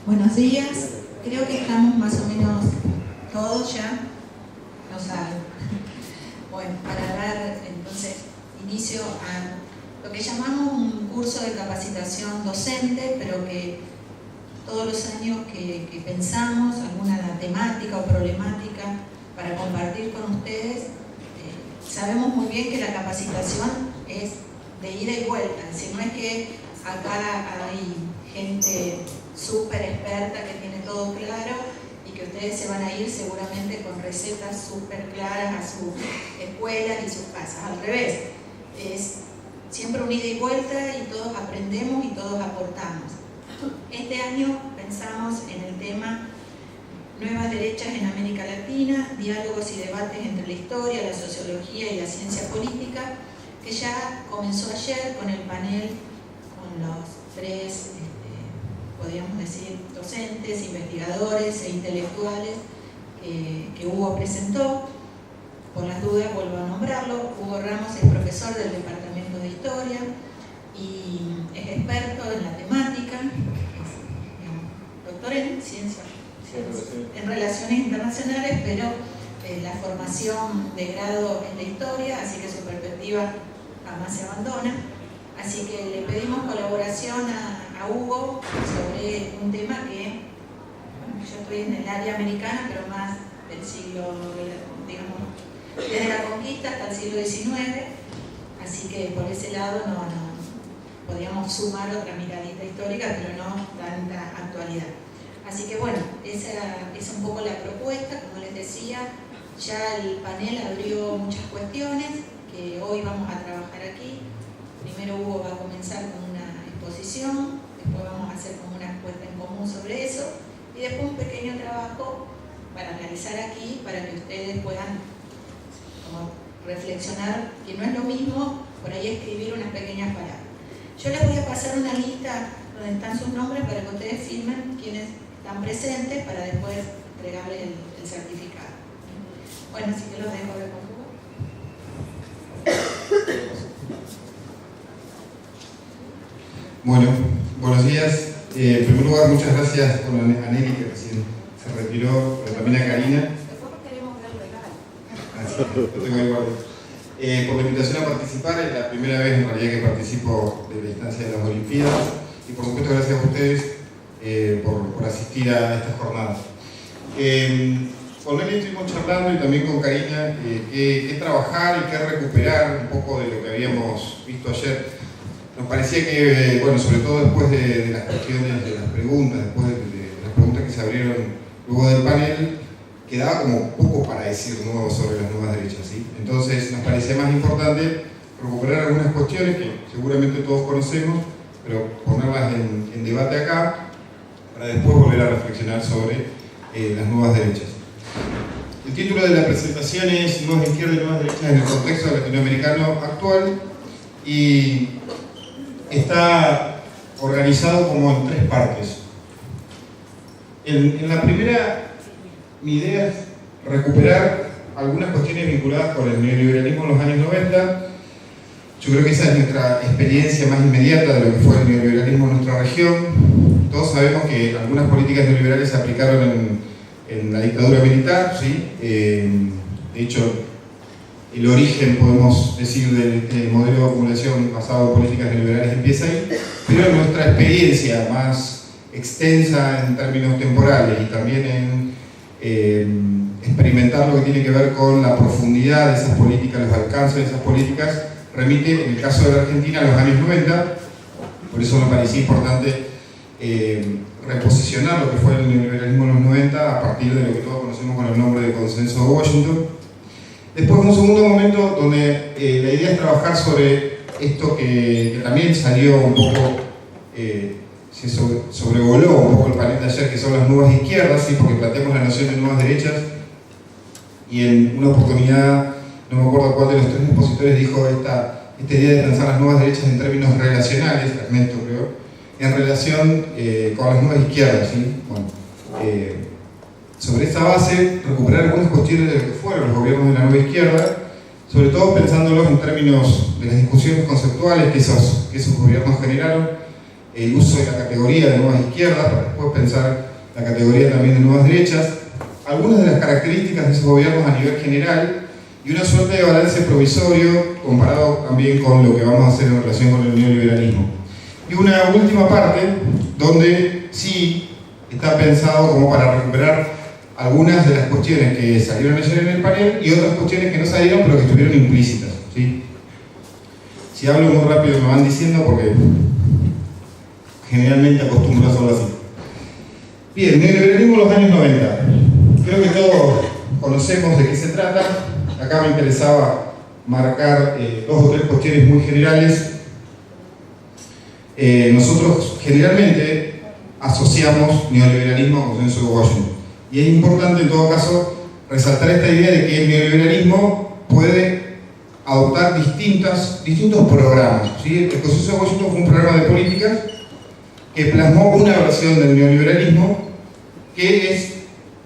Buenos días, creo que estamos más o menos todos ya, no saben. Bueno, para dar entonces inicio a lo que llamamos un curso de capacitación docente, pero que todos los años que pensamos alguna temática o problemática para compartir con ustedes, sabemos muy bien que la capacitación es de ida y vuelta, si no es que acá hay gente súper experta que tiene todo claro y que ustedes se van a ir seguramente con recetas súper claras a sus escuelas y sus casas. Al revés, es siempre un ida y vuelta y todos aprendemos y todos aportamos. Este año pensamos en el tema Nuevas Derechas en América Latina, diálogos y debates entre la historia, la sociología y la ciencia política, que ya comenzó ayer con el panel con los tres, podríamos decir, docentes, investigadores e intelectuales que Hugo presentó. Por las dudas vuelvo a nombrarlo. Hugo Ramos es profesor del Departamento de Historia y es experto en la temática, es doctor en ciencias, en relaciones internacionales, pero la formación de grado es de historia, así que su perspectiva jamás se abandona. Así que le pedimos colaboración a Hugo sobre un tema que, bueno, yo estoy en el área americana, pero más del siglo, digamos, desde la conquista hasta el siglo XIX, así que por ese lado no podríamos sumar otra miradita histórica, pero no tanta actualidad. Así que bueno, esa es un poco la propuesta. Como les decía, ya el panel abrió muchas cuestiones que hoy vamos a trabajar aquí. Primero Hugo va a comenzar con una exposición, después vamos a hacer como una encuesta en común sobre eso y después un pequeño trabajo para realizar aquí para que ustedes puedan como reflexionar, que no es lo mismo por ahí escribir unas pequeñas palabras. Yo les voy a pasar una lista donde están sus nombres para que ustedes firmen quienes están presentes para después entregarles el certificado. Bueno, así que los dejo ver con Hugo. Bueno, buenos días. En primer lugar, muchas gracias a Nelly, que recién se retiró, pero también a Karina. Después queremos verlo legal. Lo tengo igual. Por la invitación a participar, es la primera vez en realidad que participo de la instancia de las Olimpiadas y por supuesto gracias a ustedes por asistir a esta jornada. Con Nelly estuvimos charlando y también con Karina qué trabajar y qué recuperar un poco de lo que habíamos visto ayer. Nos parecía que, bueno, sobre todo después de las cuestiones, de las preguntas, después de las preguntas que se abrieron luego del panel, quedaba como poco para decir nuevo sobre las nuevas derechas, ¿sí? Entonces nos parecía más importante recuperar algunas cuestiones que seguramente todos conocemos, pero ponerlas en debate acá, para después volver a reflexionar sobre las nuevas derechas. El título de la presentación es Nuevas Izquierdas y Nuevas Derechas en el contexto latinoamericano actual y está organizado como en tres partes. En la primera, mi idea es recuperar algunas cuestiones vinculadas con el neoliberalismo en los años 90. Yo creo que esa es nuestra experiencia más inmediata de lo que fue el neoliberalismo en nuestra región. Todos sabemos que algunas políticas neoliberales se aplicaron en la dictadura militar, ¿sí? De hecho, el origen, podemos decir, del modelo de acumulación basado en políticas neoliberales empieza ahí, pero nuestra experiencia más extensa en términos temporales y también en experimentar lo que tiene que ver con la profundidad de esas políticas, los alcances de esas políticas, remite, en el caso de la Argentina, a los años 90. Por eso me parecía importante reposicionar lo que fue el neoliberalismo en los 90 a partir de lo que todos conocemos con el nombre de Consenso de Washington. Después, un segundo momento donde la idea es trabajar sobre esto que también salió un poco, se sobrevoló un poco el panel de ayer, que son las nuevas izquierdas, ¿sí? Porque planteamos la noción de nuevas derechas y en una oportunidad, no me acuerdo cuál de los tres expositores dijo esta idea de pensar las nuevas derechas en términos relacionales, Ernesto creo, en relación con las nuevas izquierdas, ¿sí? Bueno, sobre esta base, recuperar algunas cuestiones de lo que fueron los gobiernos de la nueva izquierda, sobre todo pensándolos en términos de las discusiones conceptuales que esos gobiernos generaron, el uso de la categoría de nuevas izquierdas, para después pensar la categoría también de nuevas derechas, algunas de las características de esos gobiernos a nivel general y una suerte de balance provisorio comparado también con lo que vamos a hacer en relación con el neoliberalismo. Y una última parte donde sí está pensado como para recuperar algunas de las cuestiones que salieron ayer en el panel y otras cuestiones que no salieron pero que estuvieron implícitas, ¿sí? Si hablo muy rápido me van diciendo porque generalmente acostumbro a hacerlo así. Bien, neoliberalismo en los años 90. Creo que todos conocemos de qué se trata. Acá me interesaba marcar dos o tres cuestiones muy generales. Nosotros generalmente asociamos neoliberalismo a consenso de Washington. Y es importante en todo caso resaltar esta idea de que el neoliberalismo puede adoptar distintos programas, ¿sí? El consenso de Washington fue un programa de políticas que plasmó una versión del neoliberalismo que es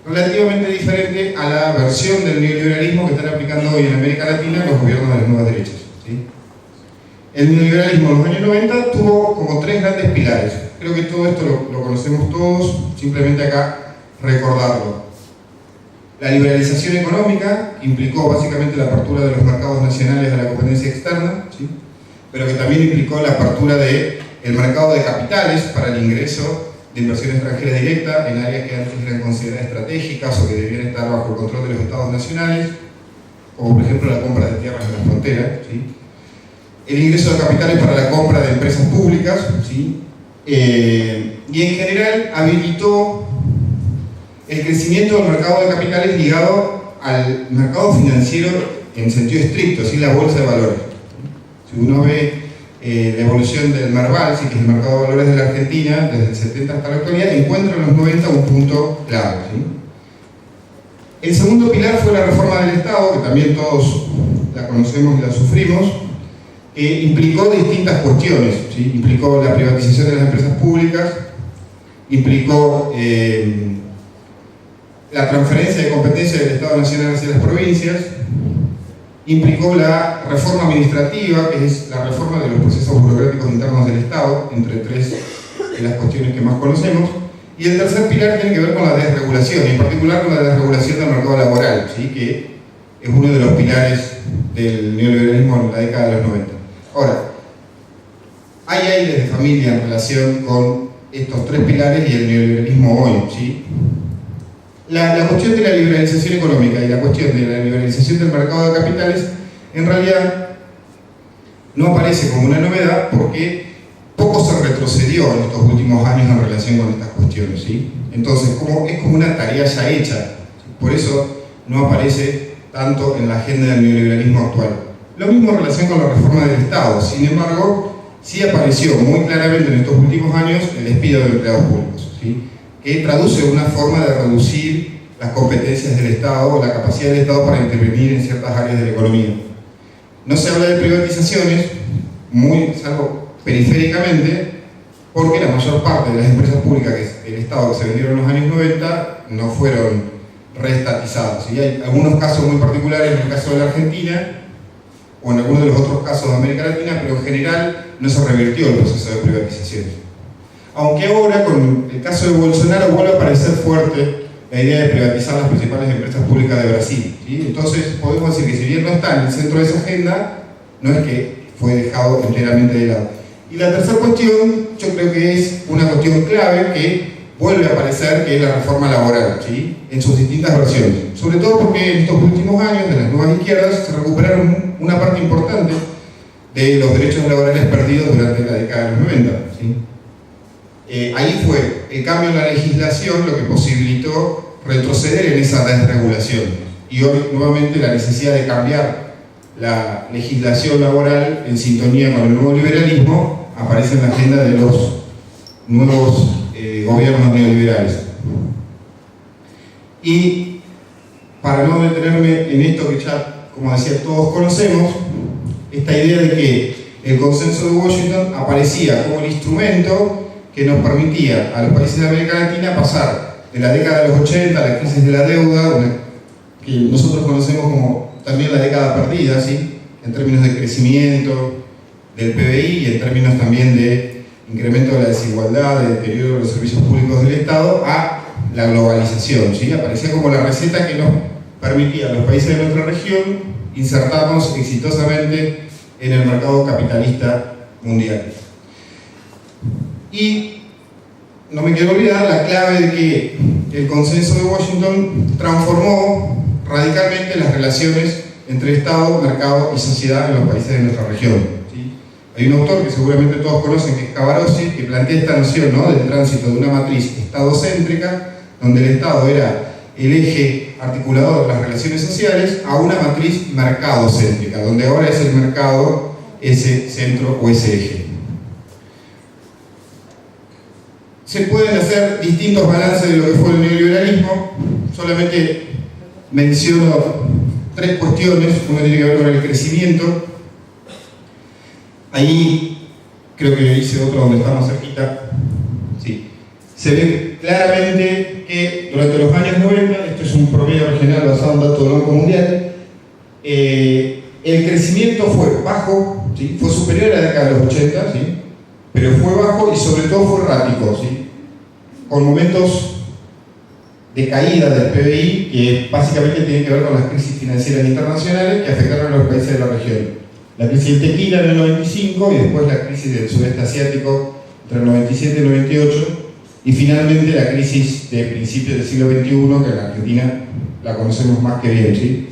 relativamente diferente a la versión del neoliberalismo que están aplicando hoy en América Latina los gobiernos de las nuevas derechas, ¿sí? El neoliberalismo en los años 90 tuvo como tres grandes pilares. Creo que todo esto lo conocemos todos, simplemente acá recordarlo. La liberalización económica, que implicó básicamente la apertura de los mercados nacionales a la competencia externa, ¿sí? Pero que también implicó la apertura del mercado de capitales para el ingreso de inversión extranjera directa en áreas que antes eran consideradas estratégicas o que debían estar bajo el control de los estados nacionales, como por ejemplo la compra de tierras en la frontera, ¿sí? El ingreso de capitales para la compra de empresas públicas, ¿sí? Y en general habilitó el crecimiento del mercado de capitales ligado al mercado financiero en sentido estricto, ¿sí? La bolsa de valores. Si uno ve la evolución del Merval, ¿sí? Que es el mercado de valores de la Argentina, desde el 70 hasta la actualidad, encuentra en los 90 un punto clave, ¿sí? El segundo pilar fue la reforma del Estado, que también todos la conocemos y la sufrimos, que implicó distintas cuestiones, ¿sí? Implicó la privatización de las empresas públicas, implicó la transferencia de competencia del Estado Nacional hacia las provincias, implicó la reforma administrativa, que es la reforma de los procesos burocráticos internos del Estado, entre tres de las cuestiones que más conocemos, y el tercer pilar tiene que ver con la desregulación, en particular con la desregulación del mercado laboral, ¿sí? Que es uno de los pilares del neoliberalismo en la década de los 90. Ahora, hay aires de familia en relación con estos tres pilares y el neoliberalismo hoy, ¿sí? La cuestión de la liberalización económica y la cuestión de la liberalización del mercado de capitales en realidad no aparece como una novedad porque poco se retrocedió en estos últimos años en relación con estas cuestiones, ¿sí? Entonces es como una tarea ya hecha, por eso no aparece tanto en la agenda del neoliberalismo actual. Lo mismo en relación con la reforma del Estado, sin embargo sí apareció muy claramente en estos últimos años el despido de empleados públicos, ¿sí? Que traduce una forma de reducir las competencias del Estado o la capacidad del Estado para intervenir en ciertas áreas de la economía. No se habla de privatizaciones, salvo periféricamente, porque la mayor parte de las empresas públicas del Estado que se vendieron en los años 90 no fueron reestatizadas. ¿Sí? Hay algunos casos muy particulares, en el caso de la Argentina, o en algunos de los otros casos de América Latina, pero en general no se revirtió el proceso de privatizaciones. Aunque ahora, con el caso de Bolsonaro, vuelve a parecer fuerte la idea de privatizar las principales empresas públicas de Brasil, ¿sí? Entonces, podemos decir que si bien no está en el centro de esa agenda, no es que fue dejado enteramente de lado. Y la tercera cuestión, yo creo que es una cuestión clave que vuelve a aparecer, que es la reforma laboral, ¿sí? En sus distintas versiones. Sobre todo porque en estos últimos años, de las nuevas izquierdas, se recuperaron una parte importante de los derechos laborales perdidos durante la década de los 90, ¿sí? Ahí fue el cambio en la legislación lo que posibilitó retroceder en esa desregulación. Y hoy, nuevamente, la necesidad de cambiar la legislación laboral en sintonía con el nuevo liberalismo aparece en la agenda de los nuevos gobiernos neoliberales. Y para no detenerme en esto que ya, como decía, todos conocemos, esta idea de que el consenso de Washington aparecía como el instrumento que nos permitía a los países de América Latina pasar de la década de los 80 a la crisis de la deuda, que nosotros conocemos como también la década perdida, ¿sí? En términos de crecimiento del PBI y en términos también de incremento de la desigualdad, de deterioro de los servicios públicos del Estado, a la globalización, ¿sí? Aparecía como la receta que nos permitía a los países de nuestra región insertarnos exitosamente en el mercado capitalista mundial. Y no me quiero olvidar la clave de que el consenso de Washington transformó radicalmente las relaciones entre Estado, mercado y sociedad en los países de nuestra región, ¿sí? Hay un autor que seguramente todos conocen, que es Cavarossi, que plantea esta noción, ¿no?, del tránsito de una matriz estadocéntrica, donde el Estado era el eje articulador de las relaciones sociales, a una matriz mercadocéntrica, donde ahora es el mercado ese centro o ese eje. Se pueden hacer distintos balances de lo que fue el neoliberalismo, solamente menciono tres cuestiones. Una tiene que ver con el crecimiento. Ahí creo que hice otro donde estamos cerquita. Sí. Se ve claramente que durante los años 90, esto es un promedio regional basado en datos del Banco Mundial, el crecimiento fue bajo, ¿sí?, fue superior a la década de los 80, ¿sí?, pero fue bajo y sobre todo fue errático, ¿sí?, con momentos de caída del PBI que básicamente tienen que ver con las crisis financieras internacionales que afectaron a los países de la región. La crisis del tequila en el 95 y después la crisis del sudeste asiático entre el 97 y el 98 y finalmente la crisis de principios del siglo XXI, que en la Argentina la conocemos más que bien, ¿sí?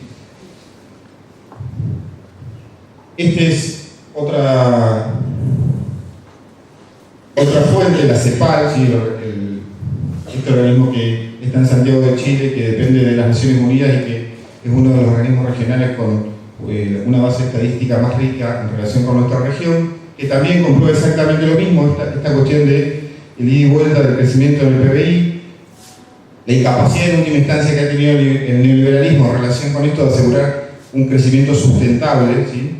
Esta es otra fuente, la CEPAL, ¿sí?, este organismo que está en Santiago de Chile, que depende de las Naciones Unidas y que es uno de los organismos regionales con una base estadística más rica en relación con nuestra región, que también comprueba exactamente lo mismo, esta cuestión de el ida y vuelta del crecimiento del PBI, la incapacidad en última instancia que ha tenido el neoliberalismo en relación con esto de asegurar un crecimiento sustentable, ¿sí?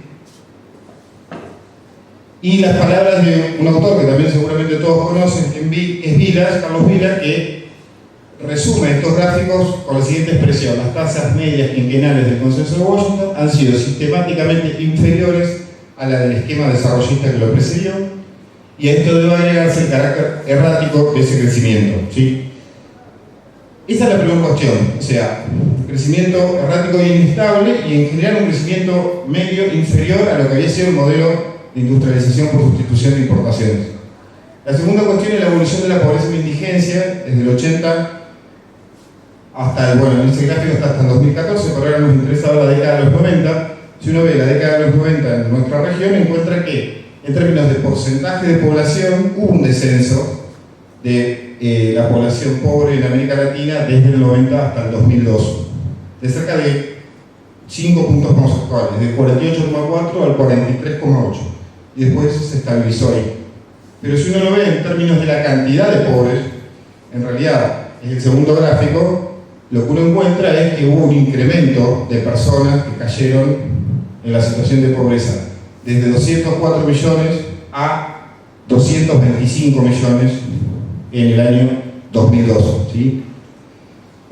Y las palabras de un autor que también seguramente todos conocen, es Vilas, Carlos Vilas, que resume estos gráficos con la siguiente expresión: las tasas medias quinquenales del consenso de Washington han sido sistemáticamente inferiores a la del esquema desarrollista que lo precedió, y a esto debe agregarse el carácter errático de ese crecimiento, ¿sí? Esa es la primera cuestión, o sea, crecimiento errático e inestable, y en general un crecimiento medio inferior a lo que había sido el modelo de industrialización por sustitución de importaciones. La segunda cuestión es la evolución de la pobreza y la indigencia desde el 80 hasta en este gráfico está hasta el 2014, pero ahora nos interesa la década de los 90. Si uno ve la década de los 90 en nuestra región, encuentra que en términos de porcentaje de población hubo un descenso de la población pobre en América Latina desde el 90 hasta el 2002, de cerca de 5 puntos porcentuales, del 48,4 al 43,8, y después se estabilizó ahí. Pero si uno lo ve en términos de la cantidad de pobres, en realidad, en el segundo gráfico, lo que uno encuentra es que hubo un incremento de personas que cayeron en la situación de pobreza, desde 204 millones a 225 millones en el año 2002, ¿sí?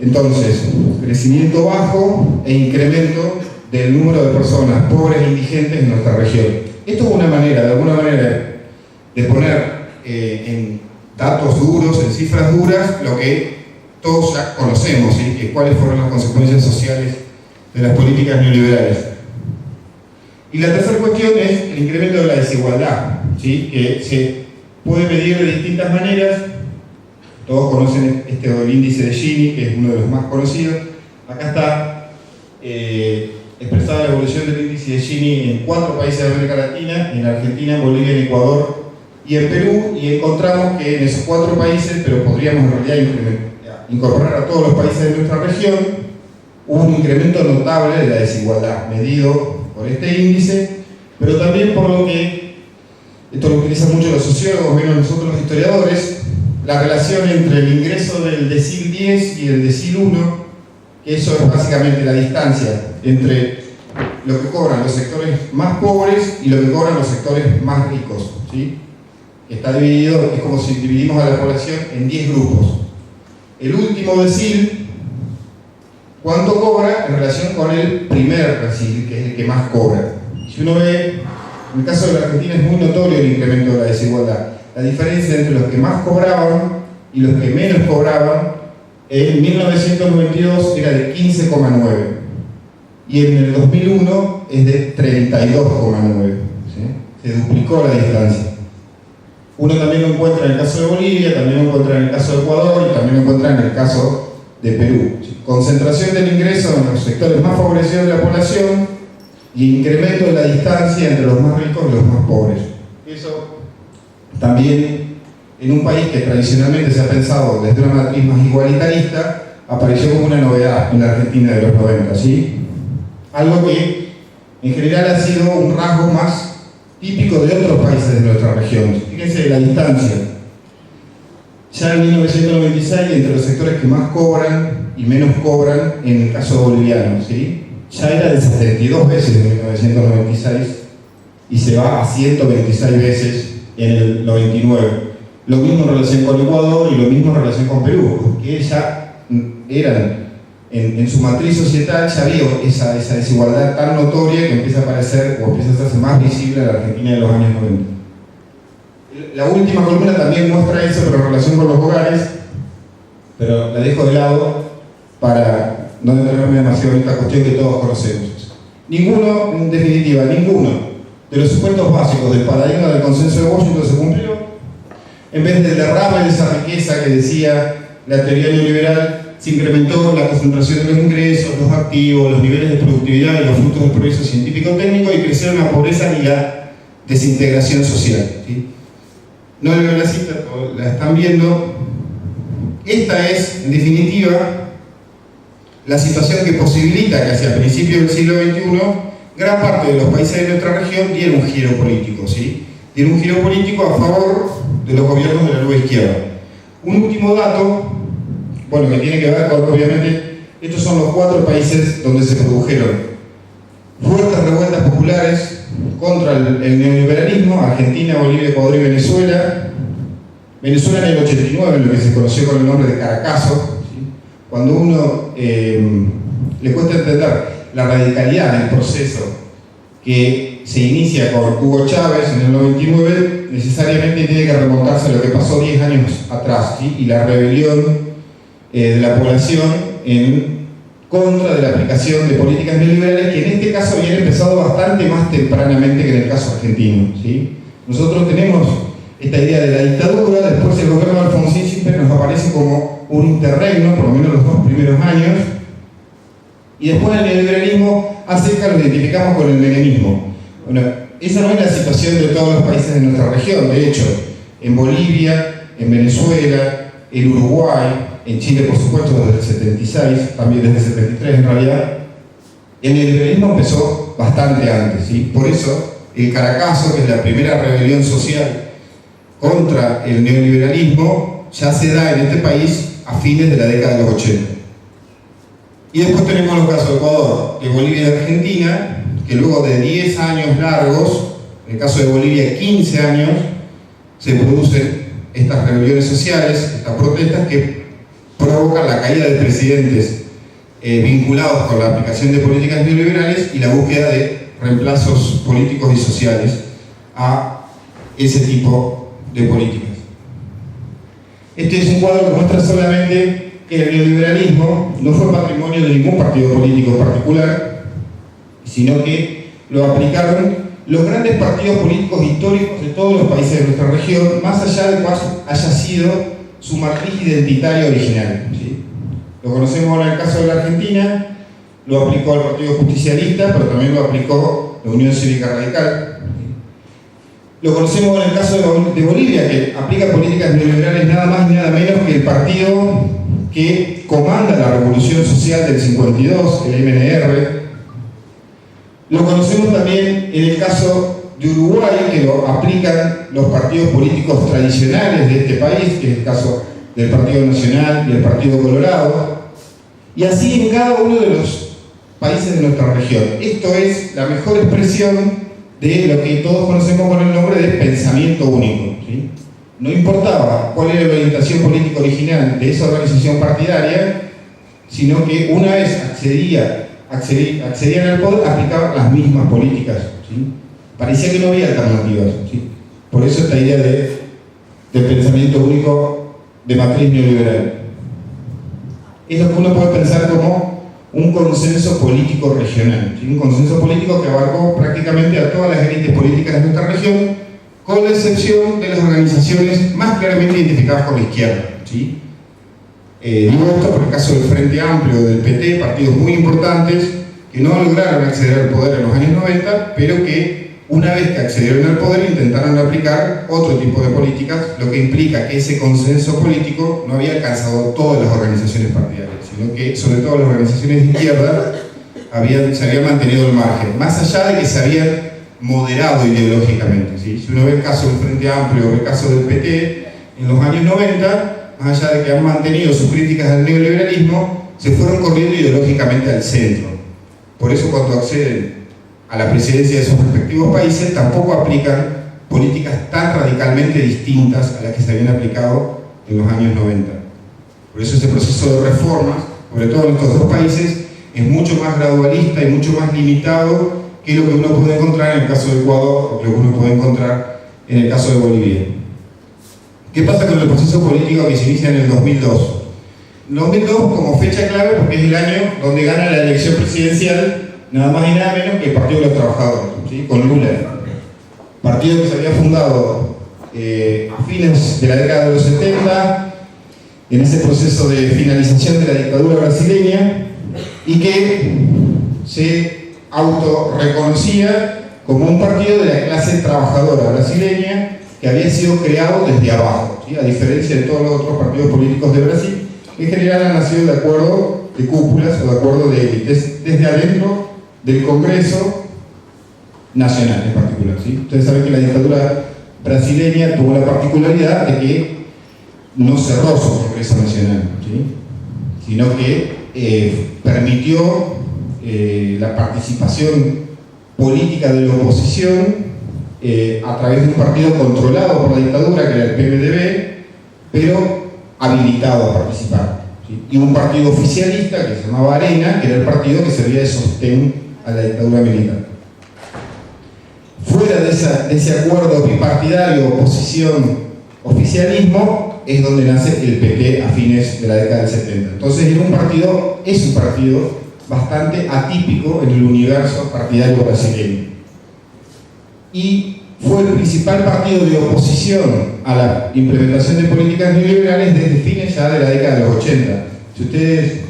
Entonces, crecimiento bajo e incremento del número de personas pobres e indigentes en nuestra región. Esto es una manera, de alguna manera, de poner en datos duros, en cifras duras, lo que todos ya conocemos, ¿sí?, que cuáles fueron las consecuencias sociales de las políticas neoliberales. Y la tercera cuestión es el incremento de la desigualdad, ¿sí?, que se puede medir de distintas maneras. Todos conocen el índice de Gini, que es uno de los más conocidos. Acá está expresada la evolución del índice de Gini en 4 países de América Latina: en Argentina, en Bolivia, en Ecuador y en Perú, y encontramos que en esos 4 países, pero podríamos en realidad incorporar a todos los países de nuestra región, hubo un incremento notable de la desigualdad, medido por este índice, pero también por lo que, esto lo utilizan mucho los sociólogos, menos nosotros los historiadores, la relación entre el ingreso del decil 10 y el decil 1, que eso es básicamente la distancia entre lo que cobran los sectores más pobres y lo que cobran los sectores más ricos, ¿sí? Está dividido, es como si dividimos a la población en 10 grupos. El último decil, ¿cuánto cobra en relación con el primer decil, que es el que más cobra? Si uno ve, en el caso de la Argentina es muy notorio el incremento de la desigualdad. la diferencia entre los que más cobraban y los que menos cobraban en 1992 era de 15,9 y en el 2001 es de 32,9. ¿Sí? Se duplicó la distancia. Uno también lo encuentra en el caso de Bolivia, también lo encuentra en el caso de Ecuador y también lo encuentra en el caso de Perú. ¿Sí? Concentración del ingreso en los sectores más favorecidos de la población y incremento de la distancia entre los más ricos y los más pobres. Eso también, en un país que tradicionalmente se ha pensado desde una matriz más igualitarista, apareció como una novedad en la Argentina de los 90, ¿sí? Algo que en general ha sido un rasgo más típico de otros países de nuestra región. Fíjense la distancia. Ya en 1996, entre los sectores que más cobran y menos cobran, en el caso boliviano, ¿sí? Ya era de 72 veces en 1996 y se va a 126 veces en el 99. Lo mismo en relación con Ecuador y lo mismo en relación con Perú, porque ya eran, en su matriz societal ya había esa desigualdad tan notoria que empieza a aparecer o empieza a hacerse más visible en la Argentina de los años 90. La última columna también muestra eso, pero en relación con los hogares, pero la dejo de lado para no detenerme demasiado en esta cuestión que todos conocemos. Ninguno, en definitiva, ninguno de los supuestos básicos del paradigma del consenso de Washington se cumplió. En vez del derrame de esa riqueza que decía la teoría neoliberal, se incrementó la concentración de los ingresos, los activos, los niveles de productividad y los frutos del progreso científico-técnico y crecieron la pobreza y la desintegración social. ¿Sí? No leo la cita, la están viendo. Esta es, en definitiva, la situación que posibilita que hacia principios del siglo XXI gran parte de los países de nuestra región dieron un giro político, ¿sí? Dieron un giro político a favor de los gobiernos de la nueva izquierda. Un último dato, bueno, que tiene que ver con, obviamente, estos son los 4 países donde se produjeron fuertes revueltas populares contra el neoliberalismo: Argentina, Bolivia, Ecuador y Venezuela. Venezuela en el 89, en lo que se conoció con el nombre de Caracazo. ¿Sí? Cuando uno le cuesta entender la radicalidad del proceso que se inicia con Hugo Chávez en el 99, necesariamente tiene que remontarse a lo que pasó 10 años atrás, ¿sí? Y la rebelión de la población en contra de la aplicación de políticas neoliberales, que en este caso habían empezado bastante más tempranamente que en el caso argentino, ¿sí? Nosotros tenemos esta idea de la dictadura, después el gobierno de Alfonsín siempre nos aparece como un interregno, por lo menos los 2 primeros años, y después el neoliberalismo hace que lo identificamos con el menemismo. Bueno, esa no es la situación de todos los países de nuestra región. De hecho, en Bolivia, en Venezuela, en Uruguay, en Chile, por supuesto, desde el 76, también desde el 73 en realidad, el neoliberalismo empezó bastante antes, ¿sí? Por eso, el Caracazo, que es la primera rebelión social contra el neoliberalismo, ya se da en este país a fines de la década de los 80. Y después tenemos los casos de Ecuador, de Bolivia y de Argentina, que luego de 10 años largos, en el caso de Bolivia 15 años, se producen estas rebeliones sociales, estas protestas que provocan la caída de presidentes vinculados con la aplicación de políticas neoliberales y la búsqueda de reemplazos políticos y sociales a ese tipo de políticas. Este es un cuadro que muestra solamente que el neoliberalismo no fue patrimonio de ningún partido político en particular, sino que lo aplicaron los grandes partidos políticos históricos de todos los países de nuestra región, más allá de cuál haya sido su matriz identitaria original, ¿sí? Lo conocemos ahora en el caso de la Argentina, lo aplicó el Partido Justicialista, pero también lo aplicó la Unión Cívica Radical. Lo conocemos en el caso de Bolivia, que aplica políticas neoliberales nada más y nada menos que el partido que comanda la revolución social del 52, el MNR. Lo conocemos también en el caso de Uruguay, que lo aplican los partidos políticos tradicionales de este país, que es el caso del Partido Nacional y el Partido Colorado, y así en cada uno de los países de nuestra región. Esto es la mejor expresión de lo que todos conocemos con el nombre de pensamiento único, ¿sí? No importaba cuál era la orientación política original de esa organización partidaria, sino que una vez accedían al poder, aplicaban las mismas políticas, ¿sí? Parecía que no había alternativas, ¿sí? Por eso esta idea de del pensamiento único de matriz neoliberal. Es lo que uno puede pensar como un consenso político regional, ¿sí? Un consenso político que abarcó prácticamente a todas las élites políticas de nuestra región, con la excepción de las organizaciones más claramente identificadas con la izquierda, ¿sí? Digo esto por el caso del Frente Amplio, del PT, partidos muy importantes que no lograron acceder al poder en los años 90, pero que una vez que accedieron al poder intentaron aplicar otro tipo de políticas, lo que implica que ese consenso político no había alcanzado todas las organizaciones partidarias, sino que sobre todo las organizaciones de izquierda se habían mantenido al margen, más allá de que se habían moderado ideológicamente, ¿sí? Si uno ve el caso del Frente Amplio o el caso del PT, en los años 90, más allá de que han mantenido sus críticas al neoliberalismo, se fueron corriendo ideológicamente al centro. Por eso cuando acceden a la presidencia de sus respectivos países, tampoco aplican políticas tan radicalmente distintas a las que se habían aplicado en los años 90. Por eso este proceso de reformas, sobre todo en estos dos países, es mucho más gradualista y mucho más limitado que lo que uno puede encontrar en el caso de Ecuador o que uno puede encontrar en el caso de Bolivia. ¿Qué pasa con el proceso político que se inicia en el 2002? En 2002 como fecha clave porque es el año donde gana la elección presidencial nada más y nada menos que el Partido de los Trabajadores, ¿sí? Con Lula. Partido que se había fundado a fines de la década de los 70, en ese proceso de finalización de la dictadura brasileña, y que se autorreconocía como un partido de la clase trabajadora brasileña que había sido creado desde abajo, ¿sí? A diferencia de todos los otros partidos políticos de Brasil, que en general han nacido de acuerdo de cúpulas o de acuerdo de élites, desde adentro del Congreso Nacional en particular, ¿sí? Ustedes saben que la dictadura brasileña tuvo la particularidad de que no cerró su Congreso Nacional, ¿sí? Sino que permitió la participación política de la oposición a través de un partido controlado por la dictadura, que era el PMDB, pero habilitado a participar, ¿sí? Y un partido oficialista que se llamaba Arena, que era el partido que servía de sostén a la dictadura militar. Fuera de ese acuerdo bipartidario, oposición-oficialismo, es donde nace el PT a fines de la década del 70. Entonces es un partido bastante atípico en el universo partidario brasileño. Y fue el principal partido de oposición a la implementación de políticas neoliberales desde fines ya de la década de los 80. Si ustedes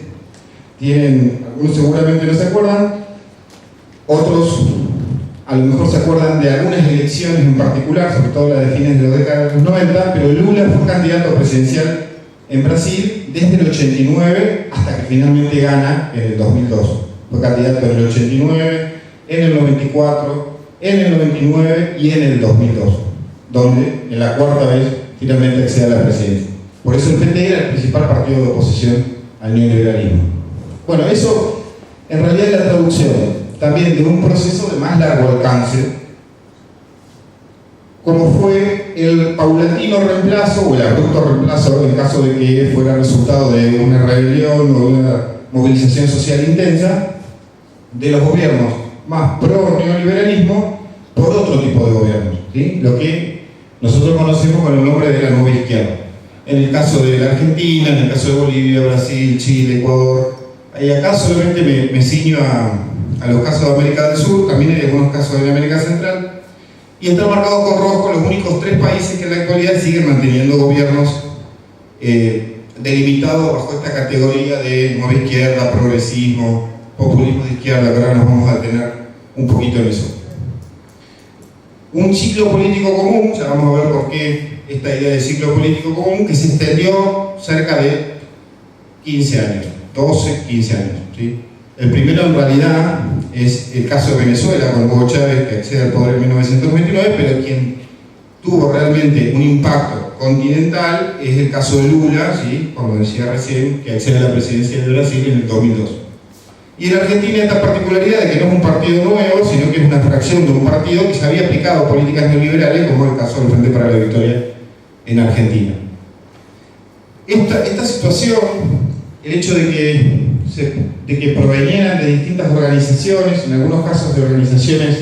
tienen, algunos seguramente no se acuerdan, otros a lo mejor se acuerdan de algunas elecciones en particular, sobre todo la de fines de la década de los 90, pero Lula fue candidato presidencial en Brasil desde el 89 hasta que finalmente gana en el 2002. Fue candidato en el 89, en el 94, en el 99 y en el 2002, donde en la cuarta vez finalmente accede a la presidencia. Por eso el PT era el principal partido de oposición al neoliberalismo. Bueno, eso en realidad es la traducción también de un proceso de más largo alcance, como fue el paulatino reemplazo o el abrupto reemplazo en caso de que fuera resultado de una rebelión o una movilización social intensa de los gobiernos más pro-neoliberalismo por otro tipo de gobiernos, ¿sí? Lo que nosotros conocemos con el nombre de la nueva izquierda. En el caso de la Argentina, en el caso de Bolivia, Brasil, Chile, Ecuador, y acá solamente me ciño a los casos de América del Sur, también hay algunos casos de América Central, y está marcado con rojo los únicos 3 países que en la actualidad siguen manteniendo gobiernos delimitados bajo esta categoría de nueva izquierda, progresismo, populismo de izquierda, que ahora nos vamos a detener un poquito en eso. Un ciclo político común, ya vamos a ver por qué esta idea de ciclo político común, que se extendió cerca de 15 años, 12, 15 años, ¿sí? El primero en realidad es el caso de Venezuela con Hugo Chávez, que accede al poder en 1929, pero quien tuvo realmente un impacto continental es el caso de Lula, ¿sí? Como decía recién, que accede a la presidencia de Brasil en el 2002. Y en Argentina esta particularidad de que no es un partido nuevo, sino que es una fracción de un partido que se había aplicado políticas neoliberales, como el caso del Frente para la Victoria en Argentina. Esta situación, el hecho de que provenieran de distintas organizaciones, en algunos casos de organizaciones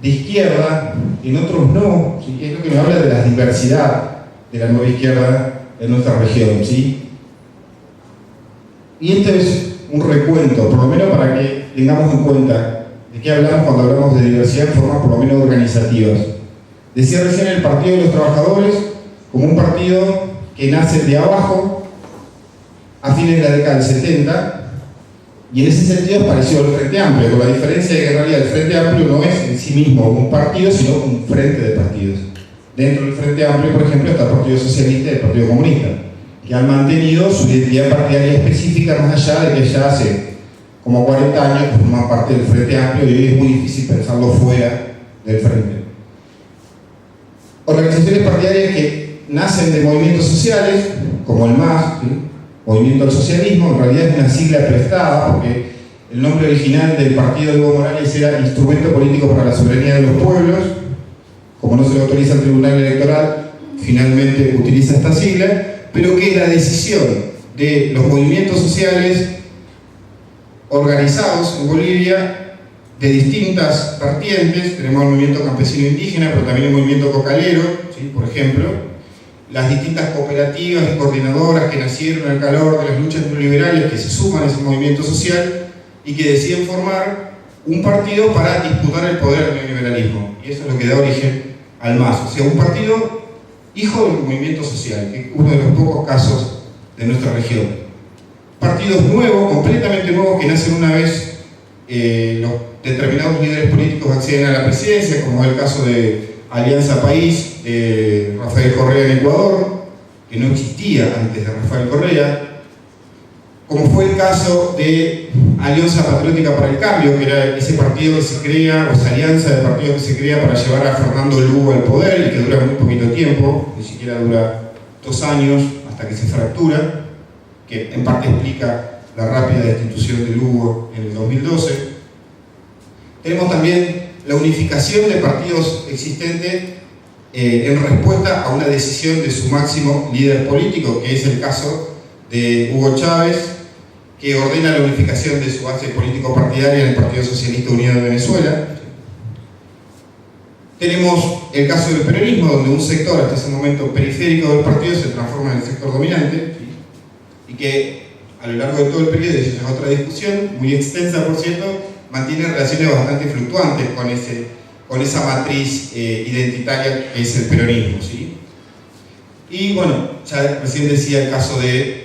de izquierda, en otros no, ¿sí? Es lo que nos habla de la diversidad de la nueva izquierda en nuestra región, ¿sí? Y este es un recuento, por lo menos para que tengamos en cuenta de qué hablamos cuando hablamos de diversidad en formas por lo menos organizativas. Decía recién el Partido de los Trabajadores como un partido que nace de abajo a fines de la década del 70, y en ese sentido es parecido al Frente Amplio, con la diferencia de que en realidad el Frente Amplio no es en sí mismo un partido, sino un frente de partidos. Dentro del Frente Amplio, por ejemplo, está el Partido Socialista y el Partido Comunista, que han mantenido su identidad partidaria específica más allá de que ya hace como 40 años que forman parte del Frente Amplio, y hoy es muy difícil pensarlo fuera del Frente. Organizaciones partidarias que nacen de movimientos sociales, como el MAS, ¿sí? Movimiento al Socialismo, en realidad es una sigla prestada, porque el nombre original del partido de Evo Morales era Instrumento Político para la Soberanía de los Pueblos. Como no se le autoriza al Tribunal Electoral, finalmente utiliza esta sigla, pero que la decisión de los movimientos sociales organizados en Bolivia de distintas vertientes, tenemos el movimiento campesino indígena, pero también el movimiento cocalero, ¿sí? Por ejemplo, las distintas cooperativas y coordinadoras que nacieron al calor de las luchas neoliberales, que se suman a ese movimiento social y que deciden formar un partido para disputar el poder del neoliberalismo. Y eso es lo que da origen al MAS, o sea, un partido hijo del movimiento social, que es uno de los pocos casos de nuestra región. Partidos nuevos, completamente nuevos, que nacen una vez los determinados líderes políticos acceden a la presidencia, como es el caso de Alianza País, Rafael Correa en Ecuador, que no existía antes de Rafael Correa, como fue el caso de Alianza Patriótica para el Cambio, que era ese partido que se crea, o esa alianza de partidos que se crea para llevar a Fernando Lugo al poder, y que dura muy poquito tiempo, ni siquiera dura 2 años hasta que se fractura, que en parte explica la rápida destitución de Lugo en el 2012. Tenemos también la unificación de partidos existentes en respuesta a una decisión de su máximo líder político, que es el caso de Hugo Chávez, que ordena la unificación de su base político-partidaria en el Partido Socialista Unido de Venezuela. Tenemos el caso del peronismo, donde un sector hasta ese momento periférico del partido se transforma en el sector dominante, ¿sí? Y que a lo largo de todo el periodo, y eso es otra discusión, muy extensa por cierto, mantiene relaciones bastante fluctuantes con esa matriz identitaria que es el peronismo, ¿sí? Y bueno, ya recién decía el caso de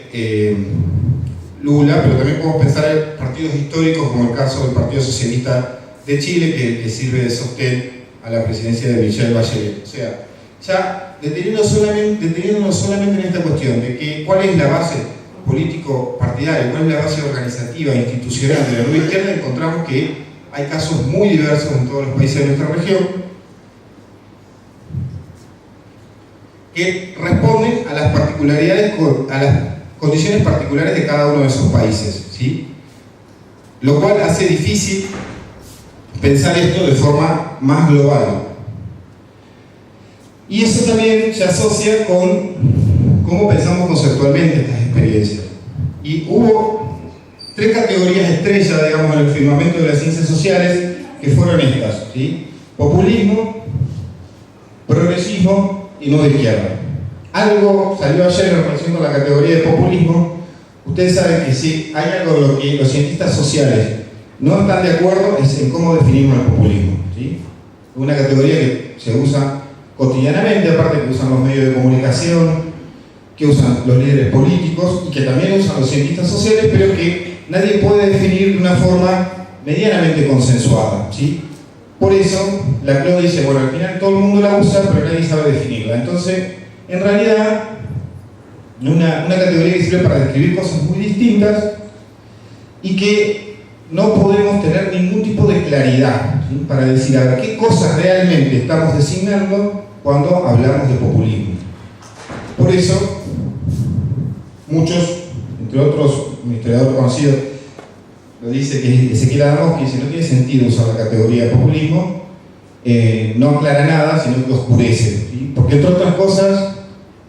Lula, pero también podemos pensar en partidos históricos como el caso del Partido Socialista de Chile, que sirve de sostén a la presidencia de Michelle Bachelet. O sea, ya deteniéndonos solamente en esta cuestión de que cuál es la base político-partidaria, cuál es la base organizativa, institucional de la nueva izquierda, encontramos que hay casos muy diversos en todos los países de nuestra región que responden a las particularidades, a las condiciones particulares de cada uno de esos países, ¿sí? Lo cual hace difícil pensar esto de forma más global. Y eso también se asocia con cómo pensamos conceptualmente estas experiencias. Y hubo 3 categorías estrellas, digamos, en el firmamento de las ciencias sociales, que fueron estas, ¿sí? Populismo, progresismo y no de izquierda. Algo salió ayer en relación con la categoría de populismo. Ustedes saben que si hay algo en lo que los cientistas sociales no están de acuerdo es en cómo definimos el populismo, ¿sí? Es una categoría que se usa cotidianamente, aparte que usan los medios de comunicación, que usan los líderes políticos y que también usan los cientistas sociales, pero que nadie puede definir de una forma medianamente consensuada, ¿sí? Por eso la CLO dice, bueno, al final todo el mundo la usa, pero nadie sabe definirla. Entonces, en realidad, una categoría que sirve para describir cosas muy distintas y que no podemos tener ningún tipo de claridad, ¿sí? Para decir, a ver, qué cosas realmente estamos designando cuando hablamos de populismo. Por eso, muchos, entre otros, un historiador conocido, lo dice, que Ezequiel Adamowski, que dice, no tiene sentido usar la categoría de populismo, no aclara nada, sino que oscurece, ¿sí? Porque entre otras cosas,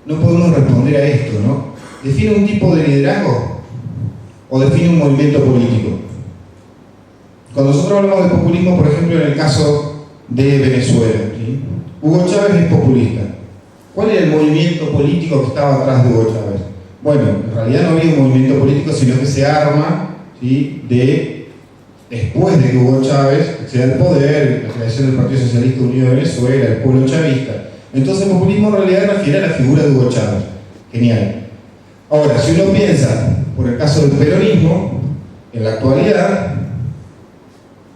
no podemos responder a esto, ¿no? ¿Define un tipo de liderazgo o define un movimiento político? Cuando nosotros hablamos de populismo, por ejemplo, en el caso de Venezuela, ¿sí? Hugo Chávez es populista. ¿Cuál era el movimiento político que estaba atrás de Hugo Chávez? Bueno, en realidad no había un movimiento político, sino que se arma, ¿sí?, después de que Hugo Chávez acceda al poder, la creación del Partido Socialista Unido de Venezuela, el pueblo chavista. Entonces el populismo en realidad refiere a la figura de Hugo Chávez. Genial. Ahora, si uno piensa por el caso del peronismo, en la actualidad,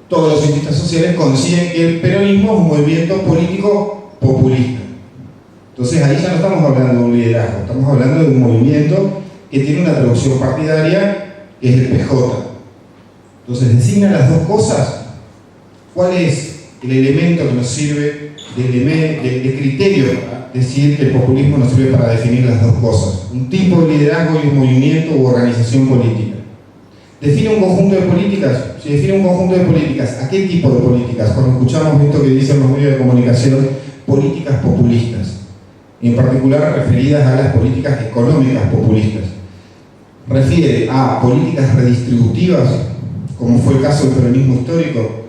todos los cientistas sociales coinciden que el peronismo es un movimiento político populista. Entonces ahí ya no estamos hablando de un liderazgo, estamos hablando de un movimiento que tiene una traducción partidaria, que es el PJ. Entonces designan las dos cosas. ¿Cuál es el elemento que nos sirve de criterio para decir que el populismo nos sirve para definir las dos cosas? Un tipo de liderazgo y un movimiento u organización política. Define un conjunto de políticas. Si define un conjunto de políticas, ¿a qué tipo de políticas? Cuando escuchamos esto que dicen los medios de comunicación, políticas populistas, en particular referidas a las políticas económicas populistas. Refiere a políticas redistributivas, como fue el caso del peronismo histórico,